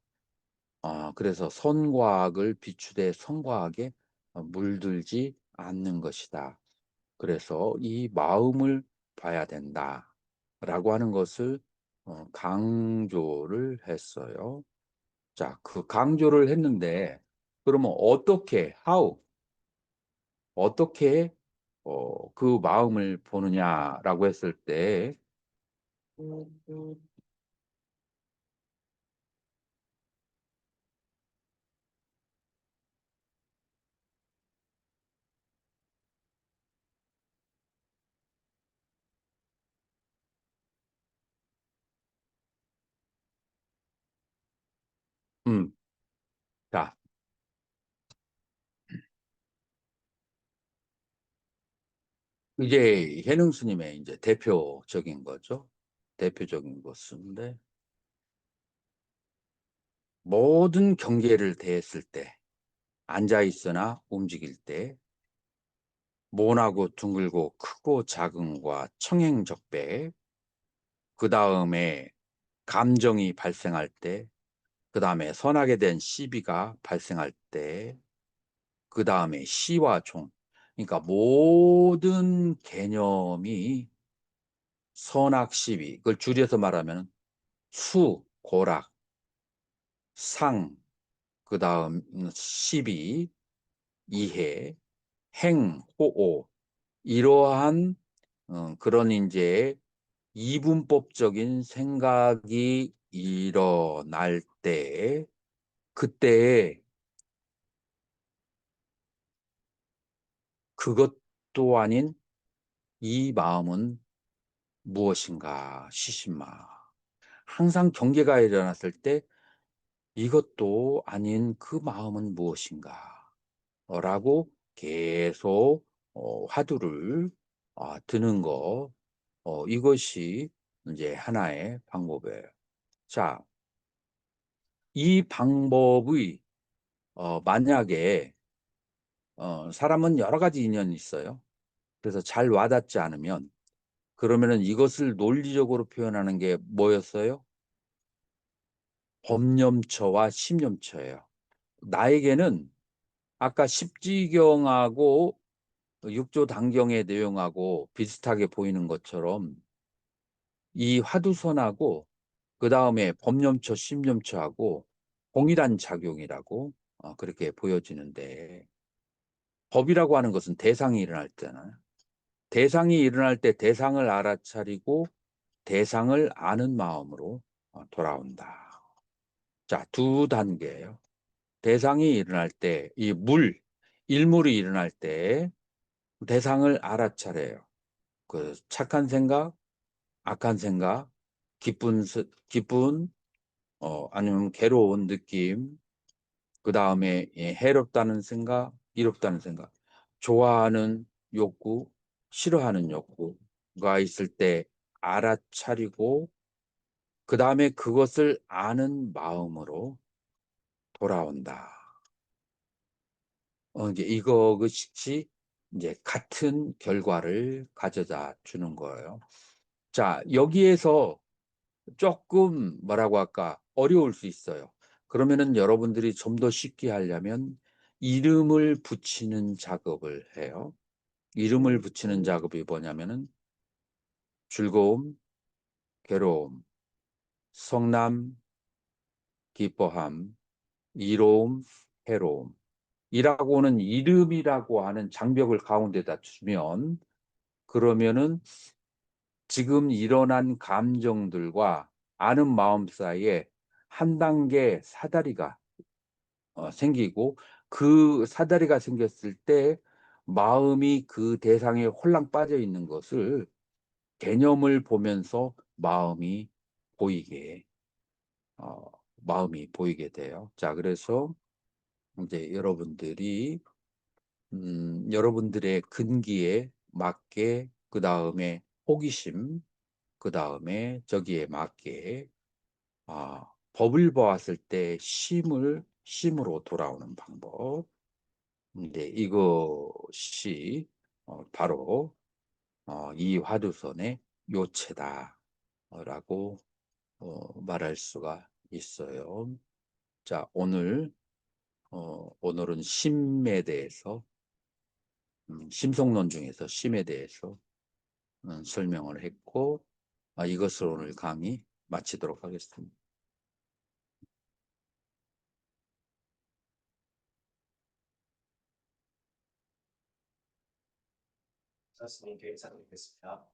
그래서 선과 악을 비추되 선과 악에 물들지 않는 것이다. 그래서 이 마음을 봐야 된다라고 하는 것을 강조를 했어요. 자, 그 강조를 했는데 그러면 어떻게 그 마음을 보느냐라고 했을 때 음, 자, 이제 해능 스님의 이제 대표적인 거죠. 대표적인 것인데 모든 경계를 대했을 때 앉아 있으나 움직일 때 모나고 둥글고 크고 작음과 청행적배, 그 다음에 감정이 발생할 때, 그 다음에 선하게 된 시비가 발생할 때, 그 다음에 시와 종. 그러니까 모든 개념이 선악 시비, 그걸 줄여서 말하면 수, 고락, 상, 그 다음 시비, 이해, 행, 호오, 이러한 그런 이제 이분법적인 생각이 일어날 때, 그때 그것도 아닌 이 마음은 무엇인가 시신마. 항상 경계가 일어났을 때 이것도 아닌 그 마음은 무엇인가 라고 계속 화두를 드는 거, 이것이 이제 하나의 방법이에요. 자, 이 방법의 만약에 사람은 여러 가지 인연이 있어요. 그래서 잘 와닿지 않으면 그러면은 이것을 논리적으로 표현하는 게 뭐였어요? 법념처와 심념처예요. 나에게는 아까 십지경하고 육조 단경의 내용하고 비슷하게 보이는 것처럼 이 화두선하고 그 다음에 법념처, 심념처하고 동일한 작용이라고 그렇게 보여지는데 법이라고 하는 것은 대상이 일어날 때잖아요. 대상이 일어날 때 대상을 알아차리고 대상을 아는 마음으로 돌아온다. 자, 두 단계예요. 대상이 일어날 때, 일물이 일어날 때 대상을 알아차려요. 그 착한 생각, 악한 생각, 기쁜, 아니면 괴로운 느낌, 그 다음에 해롭다는 생각, 이롭다는 생각, 좋아하는 욕구, 싫어하는 욕구가 있을 때 알아차리고, 그 다음에 그것을 아는 마음으로 돌아온다. 이제 이것이 이제 같은 결과를 가져다 주는 거예요. 자, 여기에서 조금 뭐라고 할까 어려울 수 있어요. 그러면은 여러분들이 좀 더 쉽게 하려면 이름을 붙이는 작업을 해요. 이름을 붙이는 작업이 뭐냐면은 즐거움, 괴로움, 성남, 기뻐함, 이로움, 해로움 이라고는 이름이라고 하는 장벽을 가운데다 주면 그러면은 지금 일어난 감정들과 아는 마음 사이에 한 단계 사다리가 생기고 그 사다리가 생겼을 때 마음이 그 대상에 홀랑 빠져 있는 것을 개념을 보면서 마음이 보이게 돼요. 자, 그래서 이제 여러분들의 근기에 맞게 그 다음에 호기심, 그 다음에 저기에 맞게 법을 보았을 때 심으로 돌아오는 방법. 이제 이것이 바로 이 화두선의 요체다라고 말할 수가 있어요. 자, 오늘은 심에 대해서 심성론 중에서 심에 대해서 설명을 했고 이것으로 오늘 강의 마치도록 하겠습니다. 스님께 인사드리겠습니다.